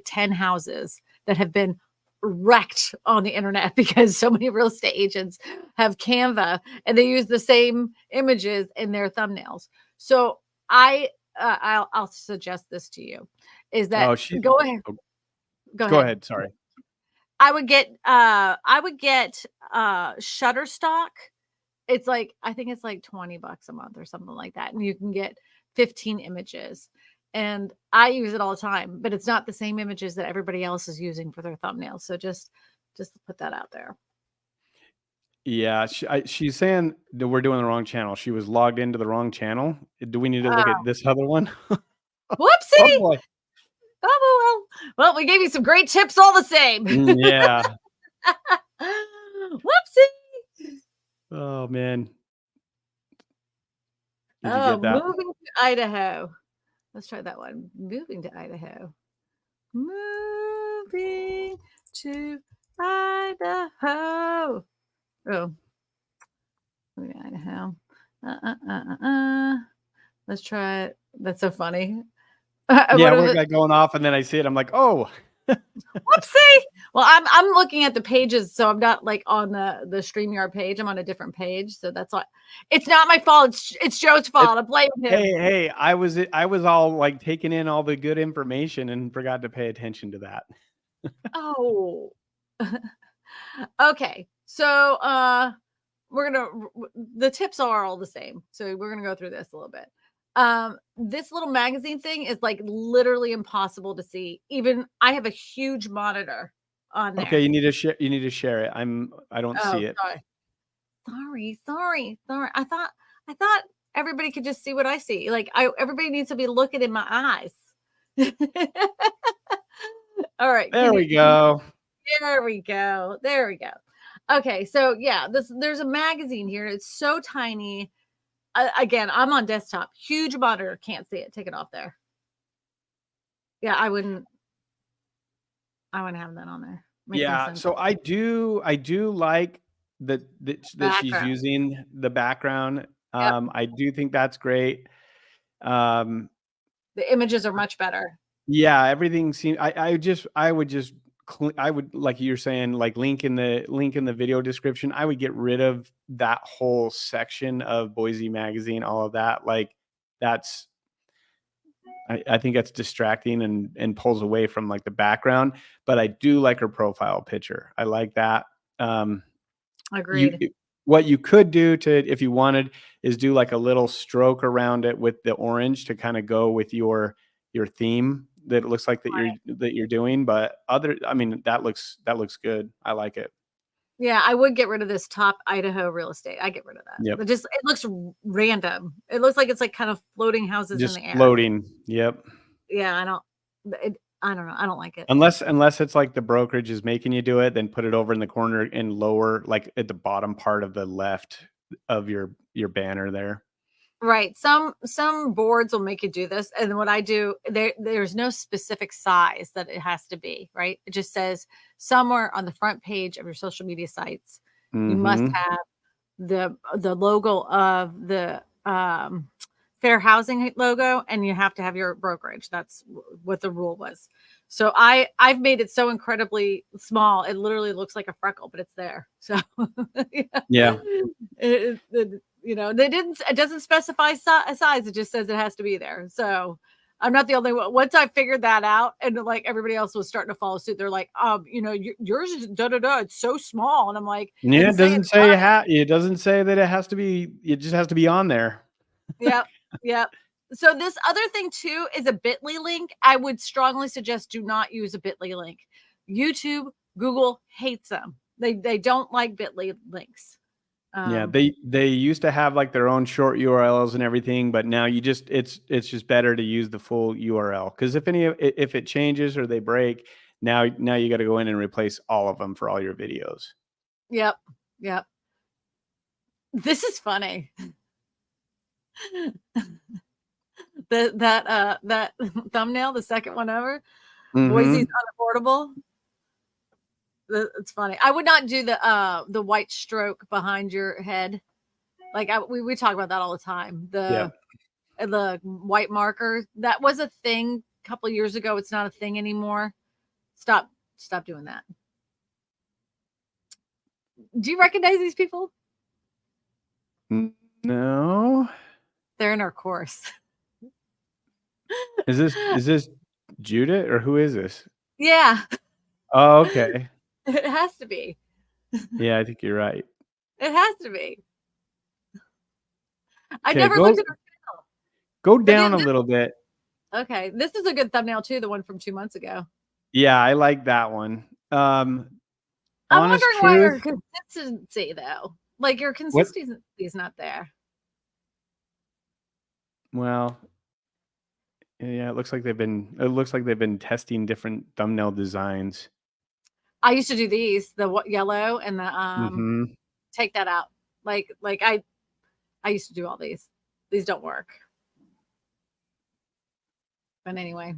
10 houses that have been wrecked on the internet because so many real estate agents have Canva and they use the same images in their thumbnails. So I'll suggest this to you is that Oh, she. go ahead. Oh, Go go ahead. ahead. Sorry. I would get Shutterstock. It's like I think it's like $20 a month or something like that. And you can get 15 images. And I use it all the time, but it's not the same images that everybody else is using for their thumbnails. So just put that out there. Yeah, she's saying that we're doing the wrong channel. She was logged into the wrong channel. Do we need to look at this other one? Oh Whoopsie. boy. Oh well, we gave you some great tips all the same. Yeah. Whoopsie. Oh man. Did you get that? moving to Idaho. Let's try that one. Moving to Idaho. Moving to Idaho. Oh, moving to Idaho. Let's try it. That's so funny. Yeah, What is we're it? like going off, and then I see it. I'm like, oh, Whoopsie. Well, I'm looking at the pages, so I'm not like on the StreamYard page. I'm on a different page, so that's why. It's not my fault. It's Joe's it, fault. I blame him. hey, I was all like taking in all the good information and forgot to pay attention to that. Oh. Okay. So we're gonna the tips are all the same. So we're gonna go through this a little bit. This little magazine thing is like literally impossible to see. Even I have a huge monitor on Okay, there. you need to share. You need to share it. I don't Oh, see it. sorry. I thought everybody could just see what I see. Like everybody needs to be looking in my eyes. All right. There we go. There we go. There we go. Okay, so yeah, there's a magazine here. It's so tiny. Again, I'm on desktop. Huge monitor. Can't see it. Take it off there. Yeah, I wouldn't have that on there. Makes no Yeah, sense. so I do like that she's Background. using the background. Yep. I do think that's great. Um, The images are much better. yeah, everything seems. I would, like you're saying, like link in the video description. I would get rid of that whole section of Boise Magazine, all of that. Like that's I think that's distracting and pulls away from like the background. But I do like her profile picture. I like that. Um, you Agreed. what you could do to, if you wanted, is do like a little stroke around it with the orange to kind of go with your theme that it looks like that you're doing. But I mean, that looks good. I like it. Yeah, I would get rid of this top Idaho real estate. I get rid of that. Yep. It looks random. It looks like it's like kind of floating houses in Just the air. floating. Yep. Yeah, I don't know. I don't like it. Unless it's like the brokerage is making you do it, then put it over in the corner and lower, like at the bottom part of the left of your banner there. Right. Some boards will make you do this. And what I do, there's no specific size that it has to be, right? It just says somewhere on the front page of your social media sites, you must Mm-hmm. have the logo of the fair housing logo, and you have to have your brokerage. That's what the rule was. So I've made it so incredibly small, it literally looks like a freckle, but it's there. So yeah. Yeah. It doesn't specify a size. It just says it has to be there. So I'm not the only one. Once I figured that out, and like everybody else was starting to follow suit, they're like, yours is da da da. It's so small, and I'm like, Yeah, then it say doesn't it's say not. it doesn't say that it has to be. It just has to be on there. Yep, yep. So this other thing too is a Bitly link. I would strongly suggest do not use a Bitly link. YouTube, Google hates them. They don't like Bitly links. Yeah, they used to have like their own short URLs and everything, but now it's just better to use the full URL, because if it changes or they break, now you got to go in and replace all of them for all your videos. Yep, yep. This is funny. That thumbnail, the second one over, Boise's Mm-hmm. unaffordable. It's funny. I would not do the white stroke behind your head. Like we talk about that all the time. Yeah. The white marker, that was a thing a couple of years ago. It's not a thing anymore. Stop doing that. Do you recognize these people? No. They're in our course. Is this Judith, or who is this? Yeah, Oh, okay. it has to be. Yeah, I think you're right. It has to be. I Okay, never looked at her channel. go But down a little bit. okay, this is a good thumbnail too, the one from 2 months ago. Yeah, I like that one. I'm Honest wondering why your truth. consistency though. Like your What? consistency is not there. Well, yeah, it looks like they've been testing different thumbnail designs. I used to do these, the yellow and the Mhm. take that out. Like I used to do all these. these don't work. But anyway.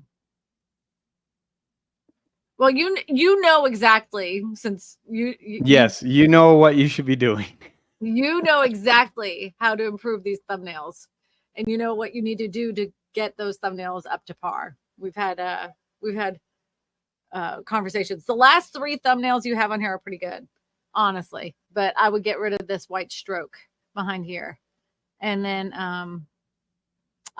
Well, you know exactly, since Yes, you know what you should be doing. you know exactly how to improve these thumbnails, and you know what you need to do to get those thumbnails up to par. We've had conversations. The last 3 thumbnails you have on here are pretty good, honestly, but I would get rid of this white stroke behind here. And then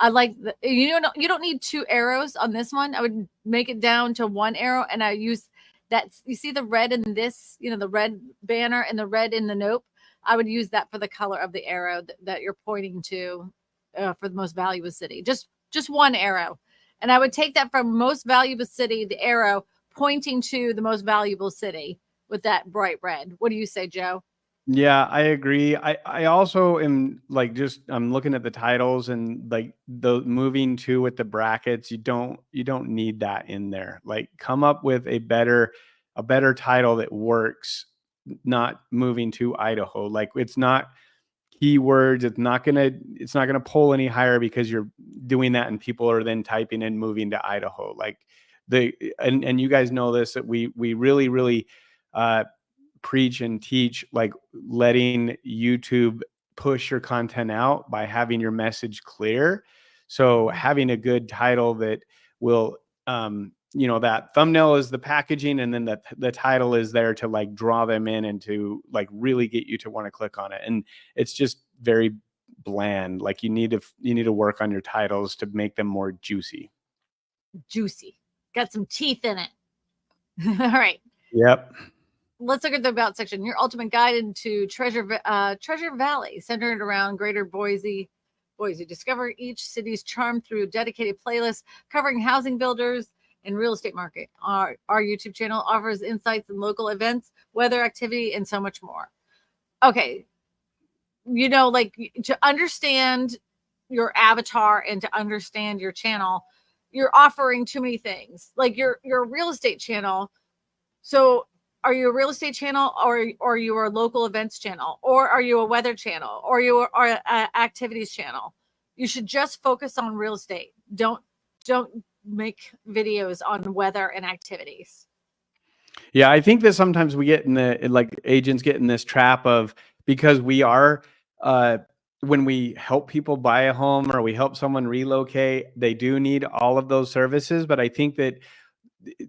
I like you don't need 2 arrows on this one. I would make it down to 1 arrow, and I use that. You see the red in this, the red banner and the red in the nope. I would use that for the color of the arrow that you're pointing to for the most valuable city. Just 1 arrow, and I would take that from most valuable city, the arrow pointing to the most valuable city with that bright red. What do you say, Joe? Yeah, I agree. I also am like, just I'm looking at the titles and like the moving to with the brackets. You don't need that in there. Like, come up with a better title that works. Not moving to Idaho. Like, it's not keywords. It's not gonna pull any higher because you're doing that and people are then typing in moving to Idaho. Like, and you guys know this, that we really uh preach and teach, like, letting YouTube push your content out by having your message clear. So having a good title that will, that thumbnail is the packaging, and then the title is there to like draw them in and to like really get you to want to click on it. And it's just very bland. Like, you need to work on your titles to make them more juicy. Juicy, got some teeth in it. All right. Yep. Let's look at the about section. Your ultimate guide into Treasure Valley, centered around Greater Boise. Discover each city's charm through dedicated playlists covering housing builders and real estate market. Our YouTube channel offers insights in local events, weather activity, and so much more. Okay, like, to understand your avatar and to understand your channel, you're offering too many things. Like, your real estate channel. So, are you a real estate channel, or are you a local events channel, or are you a weather channel, or you are an activities channel? You should just focus on real estate. Don't make videos on weather and activities. Yeah, I think that sometimes we get like, agents get in this trap of, because we are, when we help people buy a home or we help someone relocate, they do need all of those services. But I think that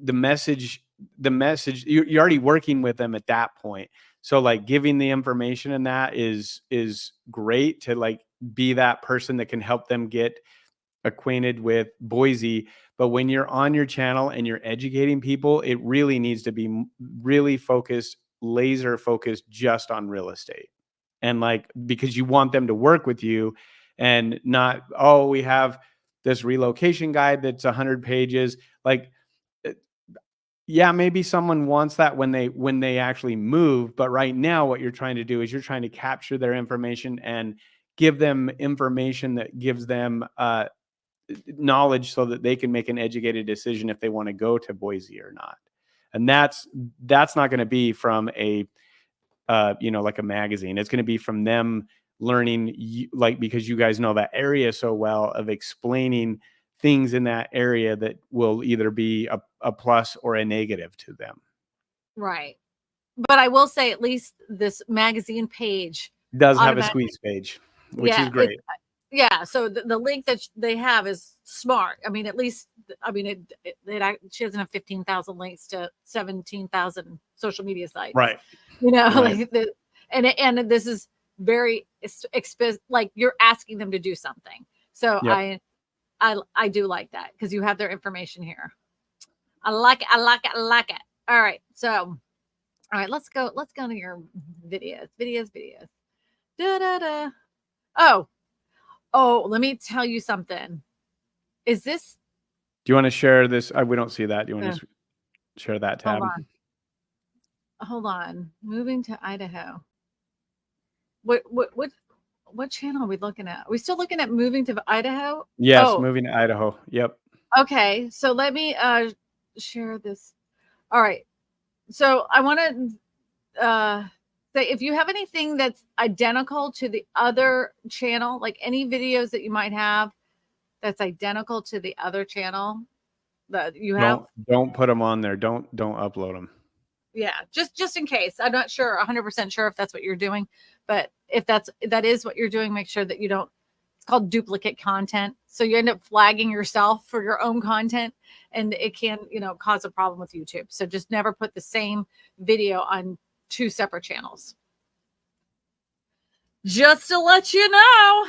the message, you're already working with them at that point. So like, giving the information in that is great to like be that person that can help them get acquainted with Boise. But when you're on your channel and you're educating people, it really needs to be really focused, laser focused, just on real estate. And like, because you want them to work with you, and not, oh, we have this relocation guide that's 100 pages. Like, yeah, maybe someone wants that when they actually move. But right now, what you're trying to do is you're trying to capture their information and give them information that gives them knowledge, so that they can make an educated decision if they want to go to Boise or not. And that's not going to be from a like a magazine. It's going to be from them learning, like, because you guys know that area so well, of explaining things in that area that will either be a plus or a negative to them. Right. But I will say, at least this magazine page It does have a automatically, squeeze page, which is yeah, great. so the link that they have is smart. I mean, at least, she doesn't have 15,000 links to 17,000 social media sites. Right. Right. Like and this is very like, you're asking them to do something. So Yep. I do like that, because you have their information here. I like it. I like it. I like it. All right. So, all right, let's go to your videos. Da da da. Oh, let me tell you something. Is this Do you want to share this? We don't see that. Do you want to share that tab? hold on. Moving to Idaho. What channel are we looking at? Are we still looking at moving to Idaho? Yes, Oh, moving to Idaho. Yep. okay. So let me share this. All right. So I want to So if you have anything that's identical to the other channel, like any videos that you might have that's identical to the other channel that you have, don't put them on there. Don't upload them. yeah, just in case. I'm not sure 100% sure if that's what you're doing, but if that is what you're doing, make sure that you don't. It's called duplicate content, so you end up flagging yourself for your own content, and it can cause a problem with YouTube. So just never put the same video on two separate channels. Just to let you know.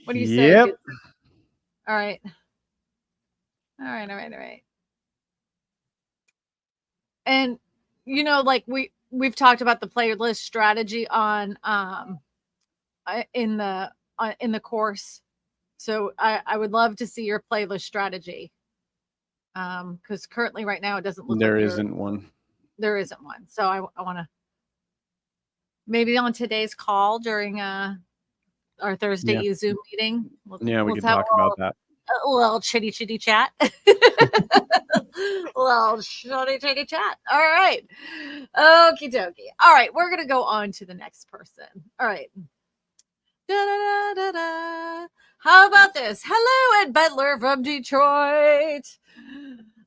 What do you say? Yep. All right. All right. And like we've talked about the playlist strategy on in the course. So I would love to see your playlist strategy. Because currently right now it doesn't look like there isn't one. There isn't one. So I want to maybe on today's call during our Thursday Zoom meeting. We could talk about that. A little chitty chat. Little chitty chat. All right. Okie dokie. All right. We're going to go on to the next person. All right. Da-da-da-da-da. How about this? Hello, Ed Butler from Detroit.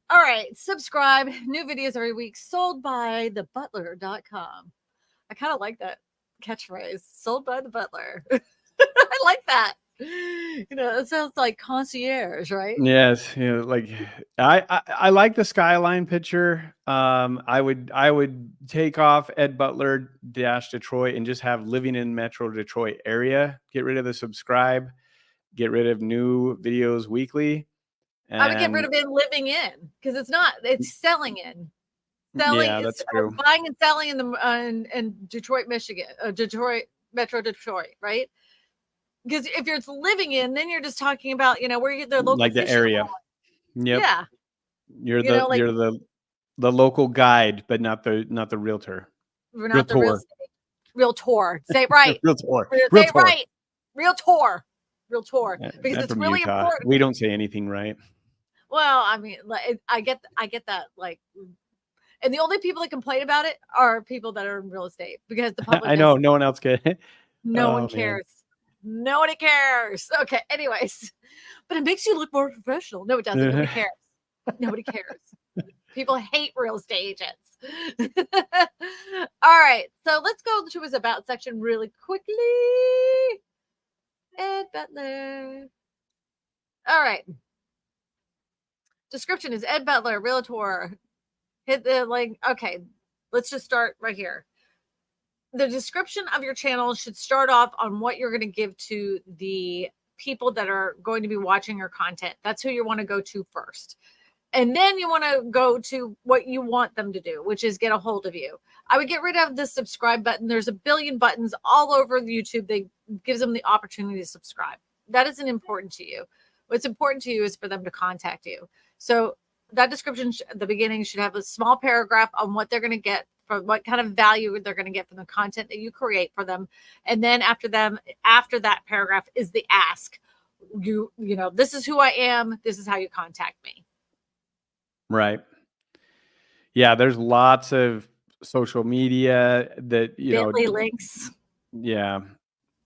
All right. Subscribe. New videos every week. Sold by thebutler.com. I kind of like that catchphrase. Sold by the butler. I like that. It sounds like concierge, right? Yes, like I like the skyline picture. I would take off Ed Butler Detroit and just have living in Metro Detroit area. Get rid of the subscribe. Get rid of new videos weekly. I would get rid of in living in because it's selling in. Yeah, that's true. Buying and selling in Detroit, Michigan, Metro Detroit, right? Because if you're living in, then you're just talking about, where the local like the area. Yep. Yeah. You're the local guide, but not the realtor. We're not the real estate. Realtor. Say it right. Realtor. Say it right. Realtor. Because it's really Utah. important. We don't say anything right. Well, I mean, I get that, like, and the only people that complain about it are people that are in real estate because the public. I know no one else can. No one cares. Man. Nobody cares. Okay. Anyways, but it makes you look more professional. No, it doesn't. Nobody cares. Nobody cares. People hate real estate agents. All right. So let's go to his about section really quickly. Ed Butler. All right. Description is Ed Butler, realtor. Hit the link. Okay. Let's just start right here. The description of your channel should start off on what you're going to give to the people that are going to be watching your content. That's who you want to go to first. And then you want to go to what you want them to do, which is get a hold of you. I would get rid of the subscribe button. There's a billion buttons all over YouTube that gives them the opportunity to subscribe. That isn't important to you. What's important to you is for them to contact you. So that description at the beginning should have a small paragraph on what they're going to get, from what kind of value they're going to get from the content that you create for them. And then after that paragraph is the ask. You know, this is who I am. This is how you contact me. Right. Yeah, there's lots of social media that, Bitly links. Yeah.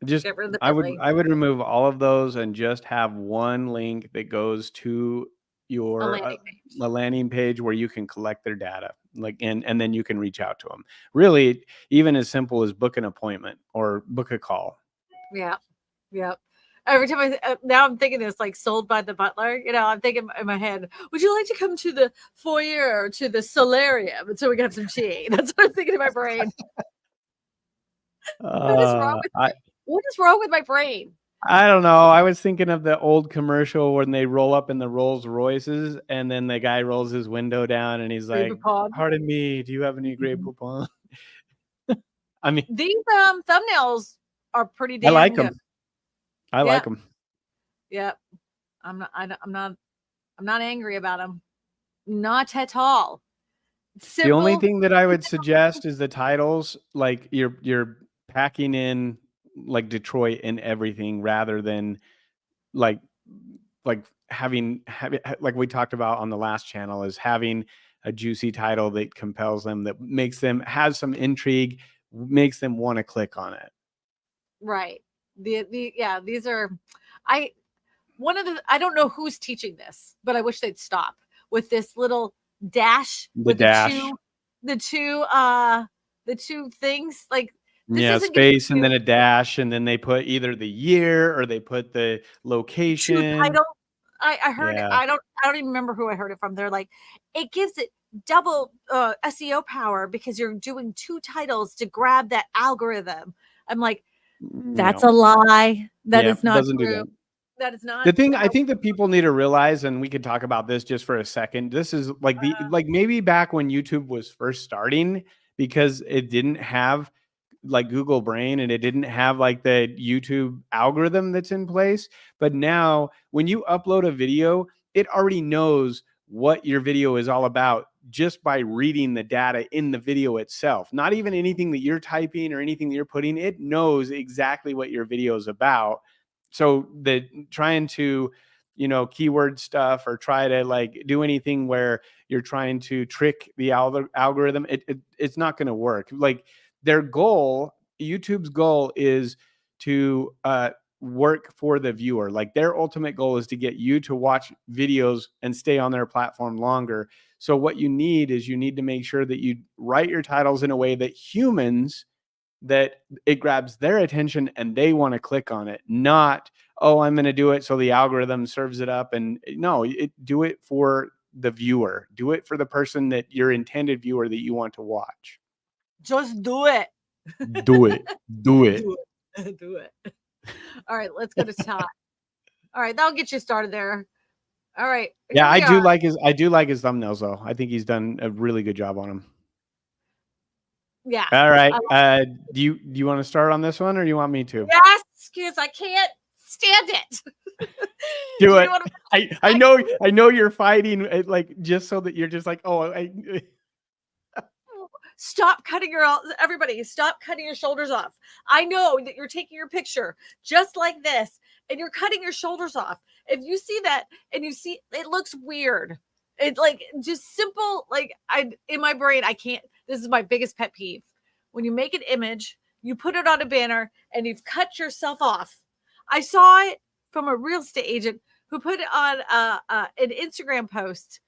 Just I would remove all of those and just have one link that goes to your a landing page where you can collect their data, and then you can reach out to them. Really, even as simple as book an appointment or book a call. Yeah. Every time now I'm thinking this, like, sold by the butler. I'm thinking in my head, would you like to come to the foyer or to the solarium and so we can have some tea? That's what I'm thinking in my brain. What is wrong with my brain? I don't know. I was thinking of the old commercial when they roll up in the Rolls Royces and then the guy rolls his window down and he's like, "Pardon me, do you have any Grey Poupon?" I mean, these thumbnails are pretty damn I like good. them. I like them. Yep. I'm not angry about them. Not at all. Simple. The only thing that I would suggest is the titles, like you're packing in like Detroit and everything rather than like having like we talked about on the last channel, is having a juicy title that compels them, that makes them, has some intrigue, makes them want to click on it. Right. Yeah, these are I I don't know who's teaching this, but I wish they'd stop with this little dash The with dash. the two the two things. Like, this Yeah, isn't giving space and you then a dash, and then they put either the year or they put the two location. titles. I heard it. Yeah. I don't even remember who I heard it from. They're like, it gives it double SEO power because you're doing two titles to grab that algorithm. I'm like, that's a No. lie. That Yeah, is not doesn't do true. that. That is not The thing I how think that people need to realize, and we could talk about this just for a second. This is like like maybe back when YouTube was first starting, because it didn't have like Google Brain and it didn't have like the YouTube algorithm that's in place. But now when you upload a video, it already knows what your video is all about just by reading the data in the video itself. Not even anything that you're typing or anything that you're putting, it knows exactly what your video is about. So that trying to, keyword stuff or try to like do anything where you're trying to trick the algorithm, it's not going to work. Like their goal, YouTube's goal is to work for the viewer. Like their ultimate goal is to get you to watch videos and stay on their platform longer. So what you need is you need to make sure that you write your titles in a way that humans, that it grabs their attention and they want to click on it, not, oh, I'm going to do it so the algorithm serves it up. And no, do it for the viewer. Do it for the person, that your intended viewer that you want to watch. just do it. Do it. Do it. Do it. Do it. All right, let's go to Todd. All right, that'll get you started there. All right, Yeah, here we are. I do like his thumbnails though. I think he's done a really good job on them. Yeah. All right. Do you want to start on this one, or you want me to? Yes, because I can't stand it. Do it. Wanna, I know you're fighting like just so that you're just like, oh, stop cutting everybody stop cutting your shoulders off. I know that you're taking your picture just like this and you're cutting your shoulders off. If you see that and you see it looks weird, it's like just simple. Like, in my brain, I can't. This is my biggest pet peeve. When you make an image, you put it on a banner and you've cut yourself off. I saw it from a real estate agent who put it on an Instagram post.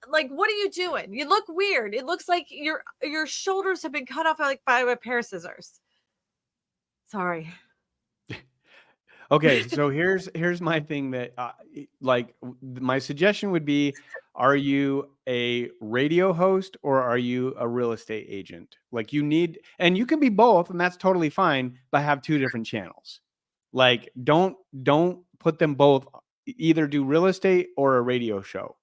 Like, what are you doing? You look weird. It looks like your shoulders have been cut off like by a pair of scissors. Sorry. Okay, so here's my thing that like my suggestion would be, are you a radio host or are you a real estate agent? Like and you can be both, and that's totally fine, but have two different channels. Like don't put them both, either do real estate or a radio show.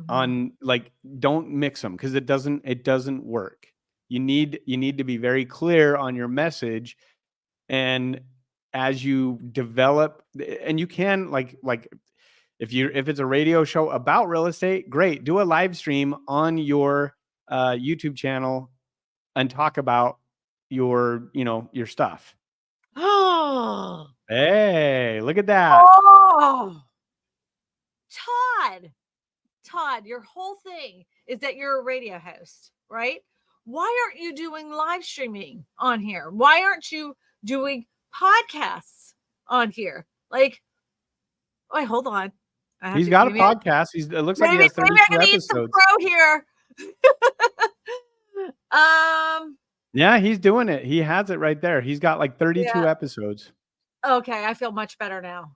On like, don't mix them, because it doesn't work. You need to be very clear on your message, and as you develop, and you can like if it's a radio show about real estate, great, do a live stream on your YouTube channel and talk about your your stuff. Oh, Hey, look at that. oh, Todd, your whole thing is that you're a radio host, right? Why aren't you doing live streaming on here? Why aren't you doing podcasts on here? Like, wait, hold on. He's got a podcast. It looks like he has 32 maybe I need some episodes. pro here. Yeah, he's doing it. He has it right there. He's got like 32 episodes. Okay, I feel much better now.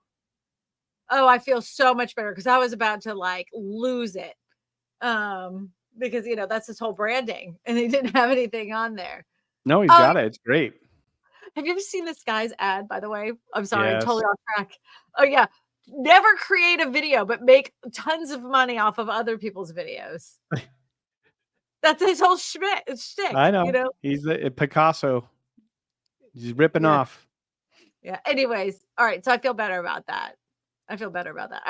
Oh, I feel so much better, because I was about to like lose it. Because that's his whole branding, and he didn't have anything on there. No, he's got it. It's great. Have you ever seen this guy's ad, by the way? I'm sorry, I'm Yes. totally off track. Oh yeah. Never create a video, but make tons of money off of other people's videos. That's his whole shtick. I know. He's the Picasso. He's ripping off. Yeah. Anyways, all right. So I feel better about that. All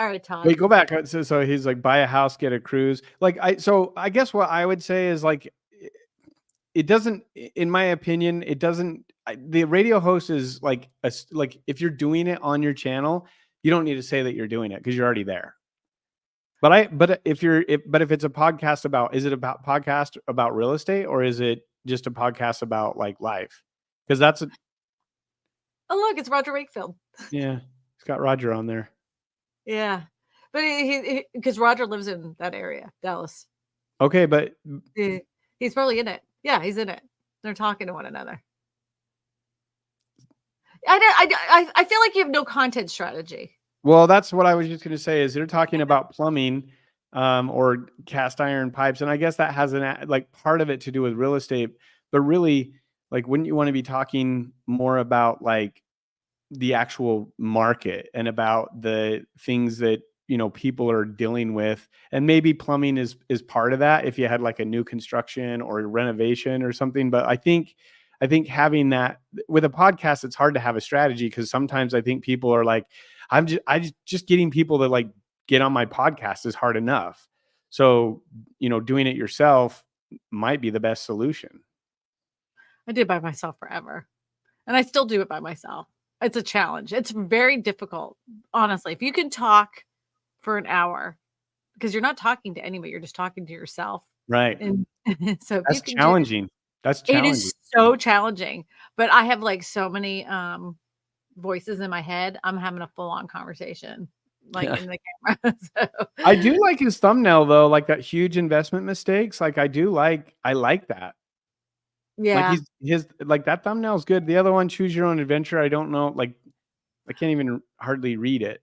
right, Todd. Wait, go back. So he's like, buy a house, get a cruise. Like I guess what I would say is like, it doesn't, in my opinion, it doesn't. The radio host is like if you're doing it on your channel, you don't need to say that you're doing it because you're already there. But if it's a podcast about, is it about podcast about real estate, or is it just a podcast about like life? Because that's Oh, look, it's Roger Wakefield. yeah, it's got Roger on there. Yeah, but because Roger lives in that area, Dallas. Okay, but He's probably in it. Yeah, he's in it. They're talking to one another. I feel like you have no content strategy. well, that's what I was just going to say. Is they're talking about plumbing, or cast iron pipes, and I guess that has like part of it to do with real estate. But really, like, wouldn't you want to be talking more about like the actual market and about the things that people are dealing with, and maybe plumbing is part of that if you had like a new construction or renovation or something. But I think having that with a podcast, it's hard to have a strategy, because sometimes I think people are like, I just getting people to like get on my podcast is hard enough. So doing it yourself might be the best solution. I did by myself forever, and I still do it by myself. It's a challenge. It's very difficult, honestly. If you can talk for an hour, because you're not talking to anybody, you're just talking to yourself. Right. And so if you That's can do challenging. That's it challenging. is so challenging. But I have like so many voices in my head. I'm having a full-on conversation, like in the camera. So I do like his thumbnail though, like that huge investment mistakes. Like I like that. Like yeah. his like that thumbnail is good. The other one, choose your own adventure. I don't know. Like I can't even hardly read it.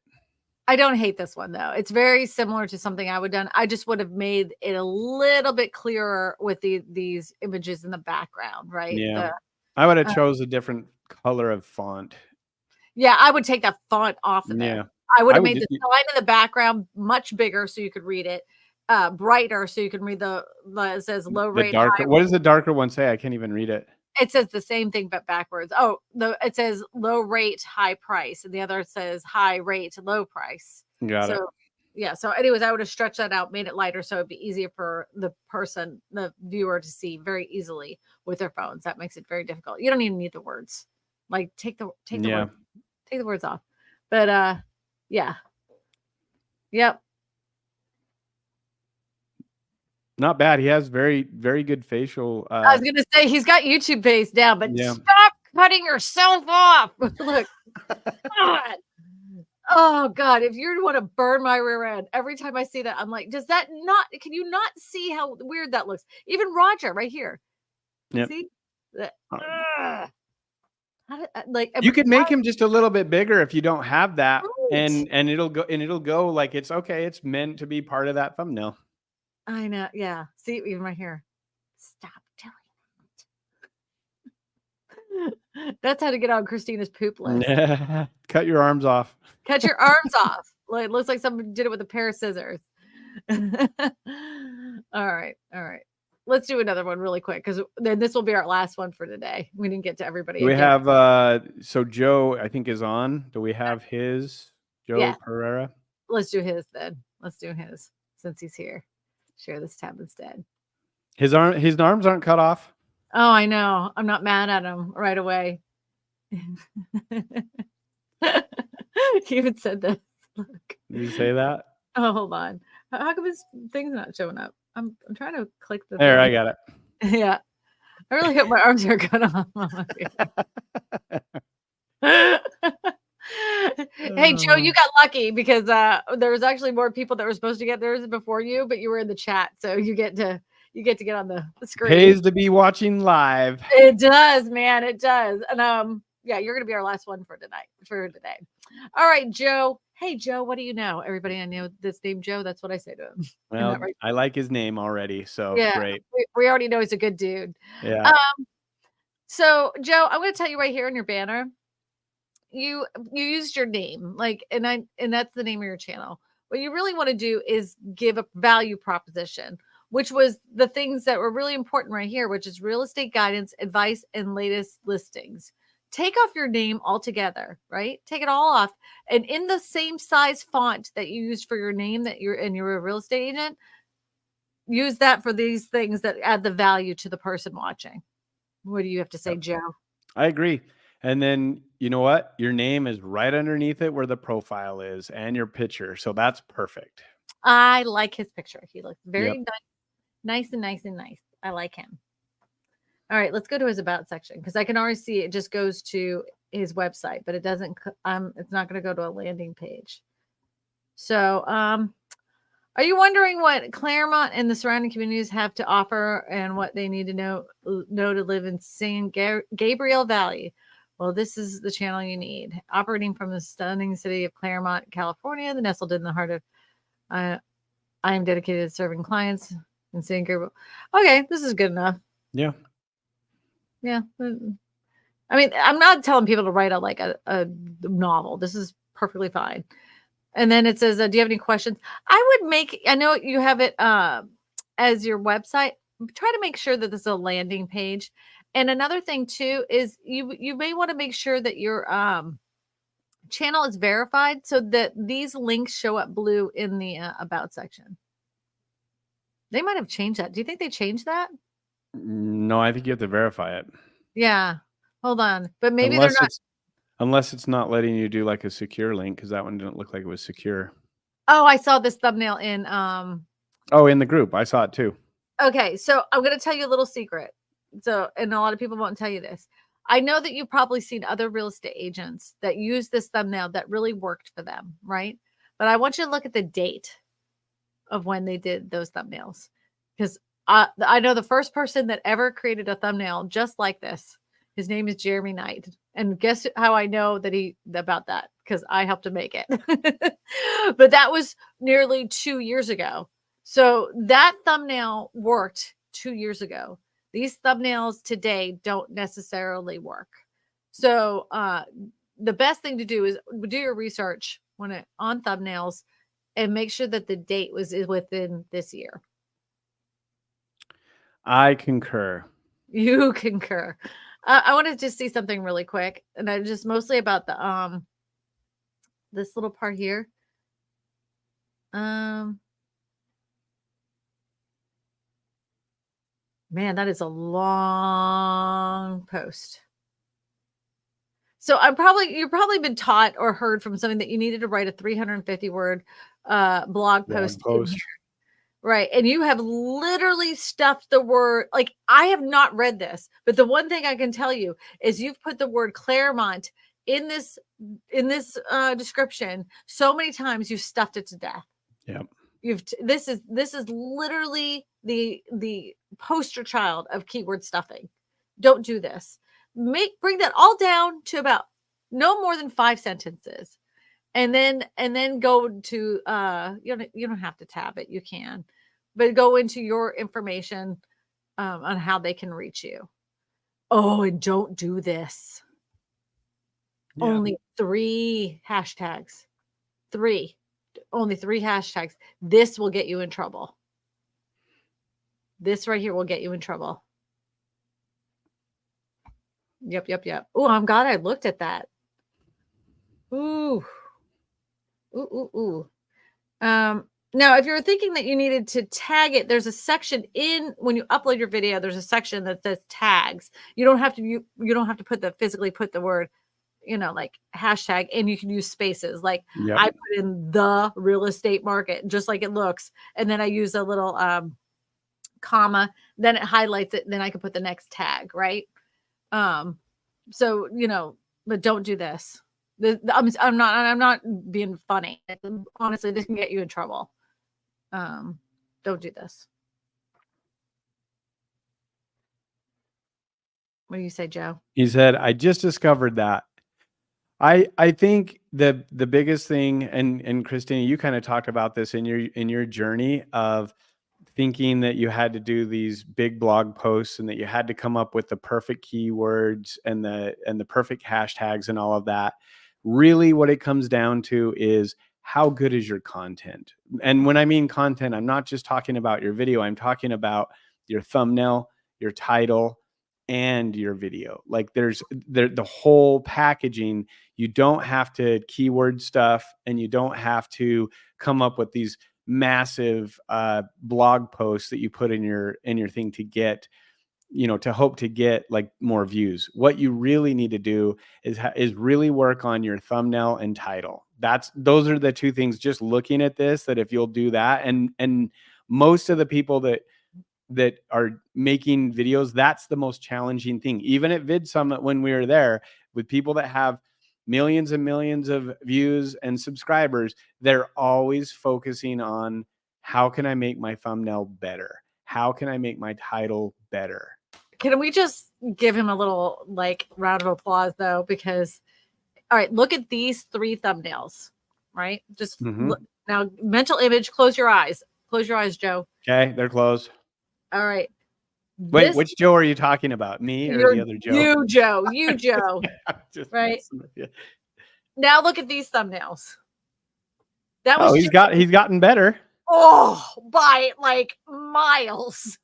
I don't hate this one though. It's very similar to something I would done. I just would have made it a little bit clearer with these images in the background, right? Yeah. I would have chose a different color of font. Yeah, I would take that font off of there. Yeah. I would I have would made the just sign in the background much bigger so you could read it, brighter so you can read it says low the rate, darker. high What rate. does the darker one say? I can't even read it. It says the same thing but backwards. Oh, it says low rate, high price, and the other says high rate, low price. Got it. So yeah. So anyways, I would have stretched that out, made it lighter so it'd be easier for the viewer to see very easily with their phones. That makes it very difficult. You don't even need the words. Like take the Yeah. word, take the words off. But yeah. Yep. Not bad. He has very, very good facial. I was gonna say he's got YouTube face down, but Yeah. stop cutting yourself off. Look, God. Oh God, if you want to burn my rear end, every time I see that, I'm like, can you not see how weird that looks? Even Roger right here. Yep. See? You could make him just a little bit bigger if you don't have that, right. and it'll go like it's okay. It's meant to be part of that thumbnail. I know. Yeah. See, even right here. Stop doing that. That's how to get on Christina's poop list. Cut your arms off. Cut your arms off. Like it looks like somebody did it with a pair of scissors. All right. Let's do another one really quick because then this will be our last one for today. We didn't get to everybody. Do we have so Joe, I think, is on. Do we have his Joe Pereira? Let's do his then. Let's do his since he's here. Share this tab instead. His arms aren't cut off. Oh, I know. I'm not mad at him right away. He even said this. Look. Did you say that? Oh, hold on. How come his thing's not showing up? I'm trying to click the there. thing. I got it. Yeah. I really hope my arms are cut off. Hey, Joe, you got lucky because there was actually more people that were supposed to get theirs before you, but you were in the chat, so you get to get on the screen. Pays to be watching live. It does, man. It does. And yeah, you're gonna be our last one for today. All right, Joe. Hey, Joe, what do you know? Everybody I know this name Joe. That's what I say to him. Well, right? I like his name already, so yeah, great. We already know he's a good dude. Yeah. So Joe, I'm gonna tell you right here in your banner. You used your name, like, and that's the name of your channel. What you really want to do is give a value proposition, which was the things that were really important right here, which is real estate guidance, advice, and latest listings. Take off your name altogether, right? Take it all off. And in the same size font that you used for your name that you're a real estate agent, use that for these things that add the value to the person watching. What do you have to say, Joe? I agree. And then you know what? Your name is right underneath it where the profile is and your picture. So that's perfect. I like his picture. He looks very nice. I like him. All right, let's go to his about section because I can already see it just goes to his website, but it doesn't. It's not going to go to a landing page. So, are you wondering what Claremont and the surrounding communities have to offer and what they need to know to live in San Gabriel Valley? Well, this is the channel you need. Operating from the stunning city of Claremont, California, the nestled in the heart of. I am dedicated to serving clients in San Gabriel. Okay, this is good enough. Yeah. Yeah. I mean, I'm not telling people to write a novel. This is perfectly fine. And then it says, do you have any questions? I know you have it as your website. Try to make sure that this is a landing page. And another thing too is you may want to make sure that your channel is verified so that these links show up blue in the about section. They might have changed that. Do you think they changed that? No, I think you have to verify it. Yeah. Hold on. But maybe they're not. Unless it's not letting you do like a secure link, because that one didn't look like it was secure. Oh, I saw this thumbnail in in the group. I saw it too. Okay, so I'm going to tell you a little secret. So, and a lot of people won't tell you this. I know that you've probably seen other real estate agents that use this thumbnail that really worked for them, right? But I want you to look at the date of when they did those thumbnails. Because I know the first person that ever created a thumbnail just like this. His name is Jeremy Knight. And guess how I know about that? Because I helped him make it. But that was nearly 2 years ago. So that thumbnail worked 2 years ago. These thumbnails today don't necessarily work. So the best thing to do is do your research on thumbnails and make sure that the date is within this year. I concur. You concur. I want to just see something really quick, and I just mostly about the this little part here. Man, that is a long post. So you've probably been taught or heard from something that you needed to write a 350 word blog post. Right. And you have literally stuffed the word, like I have not read this, but the one thing I can tell you is you've put the word Claremont in this description so many times you've stuffed it to death. Yep. This is literally the poster child of keyword stuffing. Don't do this. Bring that all down to about no more than 5 sentences. And then go to you don't have to tab it, you can, but go into your information on how they can reach you. Oh, and don't do this. Yeah. Only 3 hashtags. Only 3 hashtags. This will get you in trouble. This right here will get you in trouble. Yep. Oh, I'm glad I looked at that. Ooh. Now, if you're thinking that you needed to tag it, there's a section when you upload your video, there's a section that says tags. You don't have to physically put the word, like hashtag, and you can use spaces. Like I put in the real estate market, just like it looks. And then I use a little comma, then it highlights it. Then I can put the next tag, right? So, but don't do this. I'm not being funny. Honestly, this can get you in trouble. Don't do this. What do you say, Joe? He said, I just discovered that. I think the biggest thing, and Christina, you kind of talked about this in your journey of thinking that you had to do these big blog posts and that you had to come up with the perfect keywords and the perfect hashtags and all of that. Really what it comes down to is how good is your content? And when I mean content, I'm not just talking about your video. I'm talking about your thumbnail, your title, and your video. Like there's the whole packaging. You don't have to keyword stuff, and you don't have to come up with these massive blog posts that you put in your thing to get, to hope to get like more views. What you really need to do is really work on your thumbnail and title. Those are the 2 things, just looking at this, that if you'll do that, and most of the people that that are making videos, that's the most challenging thing. Even at Vid Summit, when we were there with people that have millions and millions of views and subscribers, they're always focusing on how can I make my thumbnail better? How can I make my title better? Can we just give him a little like round of applause though? Because, all right, look at these 3 thumbnails, right? Just look, now, mental image, close your eyes. Close your eyes, Joe. Okay, they're closed. All right. Wait, which Joe are you talking about? Me or the other Joe? You, Joe. You, Joe. Just right. Now look at these thumbnails. That was he's gotten better. Oh, by like miles.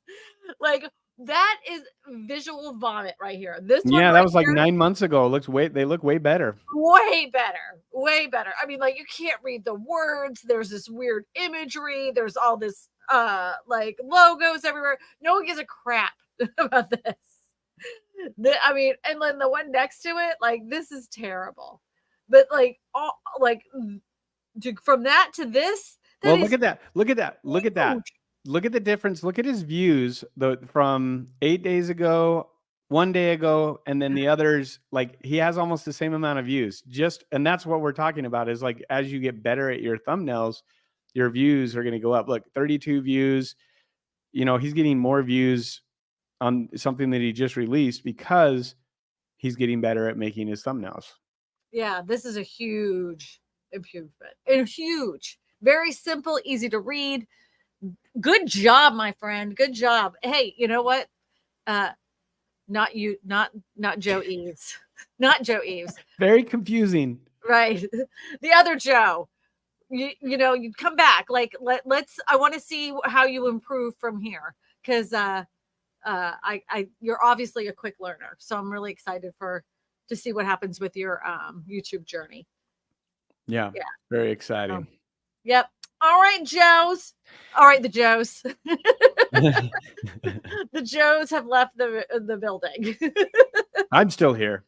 Like that is visual vomit right here. This one that right was like 9 months ago. They look way better. Way better. Way better. I mean, like you can't read the words. There's this weird imagery. There's all this like logos everywhere. No one gives a crap about this. I mean, and then the one next to it, like this is terrible. But like all like from that to this, well, look at that. Look at that. Look at that. Look at the difference. Look at his views from 8 days ago, 1 day ago, and then the others. Like he has almost the same amount of views. And that's what we're talking about is like as you get better at your thumbnails, your views are going to go up. Look, 32 views. He's getting more views on something that he just released because he's getting better at making his thumbnails. Yeah, this is a huge improvement. And huge. Very simple, easy to read. Good job, my friend. Good job. Hey, you know what? Not you, not Joe Eves. Not Joe Eves. Very confusing. Right. The other Joe. You come back. Like let's I want to see how you improve from here. Because you're obviously a quick learner. So I'm really excited to see what happens with your YouTube journey. Yeah. Very exciting. Yep. All right, Joes. All right, the Joes. The Joes have left the building. I'm still here.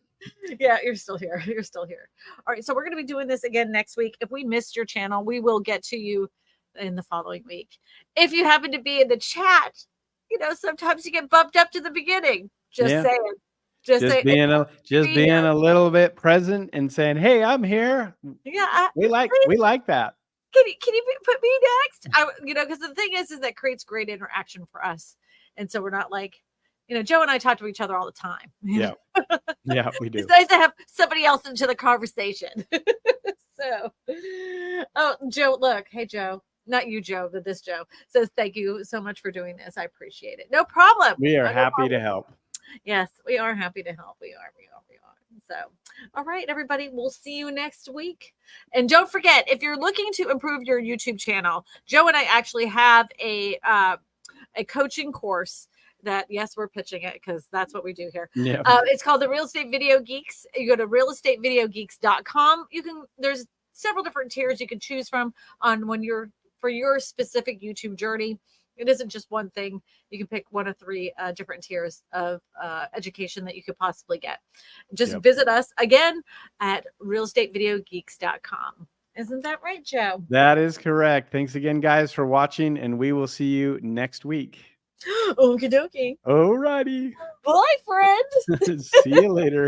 Yeah, you're still here. You're still here. All right, so we're going to be doing this again next week. If we missed your channel, we will get to you in the following week. If you happen to be in the chat, sometimes you get bumped up to the beginning. Just saying. Just being a little bit present and saying, "Hey, I'm here." Yeah, we like that. Can you put me next? Because the thing is that creates great interaction for us, and so we're not like, Joe and I talk to each other all the time. Yeah, yeah, we do. It's nice to have somebody else into the conversation. So, Joe, look, hey Joe, not you, Joe, but this Joe says thank you so much for doing this. I appreciate it. No problem. We are happy to help. Yes, we are happy to help. We are. So, all right, everybody, we'll see you next week. And don't forget, if you're looking to improve your YouTube channel, Joe and I actually have a coaching course that, yes, we're pitching it because that's what we do here. Yeah. It's called the Real Estate Video Geeks. You go to realestatevideogeeks.com. There's several different tiers you can choose from for your specific YouTube journey. It isn't just one thing. You can pick one of 3 different tiers of education that you could possibly get. Just visit us again at realestatevideogeeks.com. Isn't that right, Joe? That is correct. Thanks again, guys, for watching, and we will see you next week. Okie dokie. All righty. Bye, friend. See you later.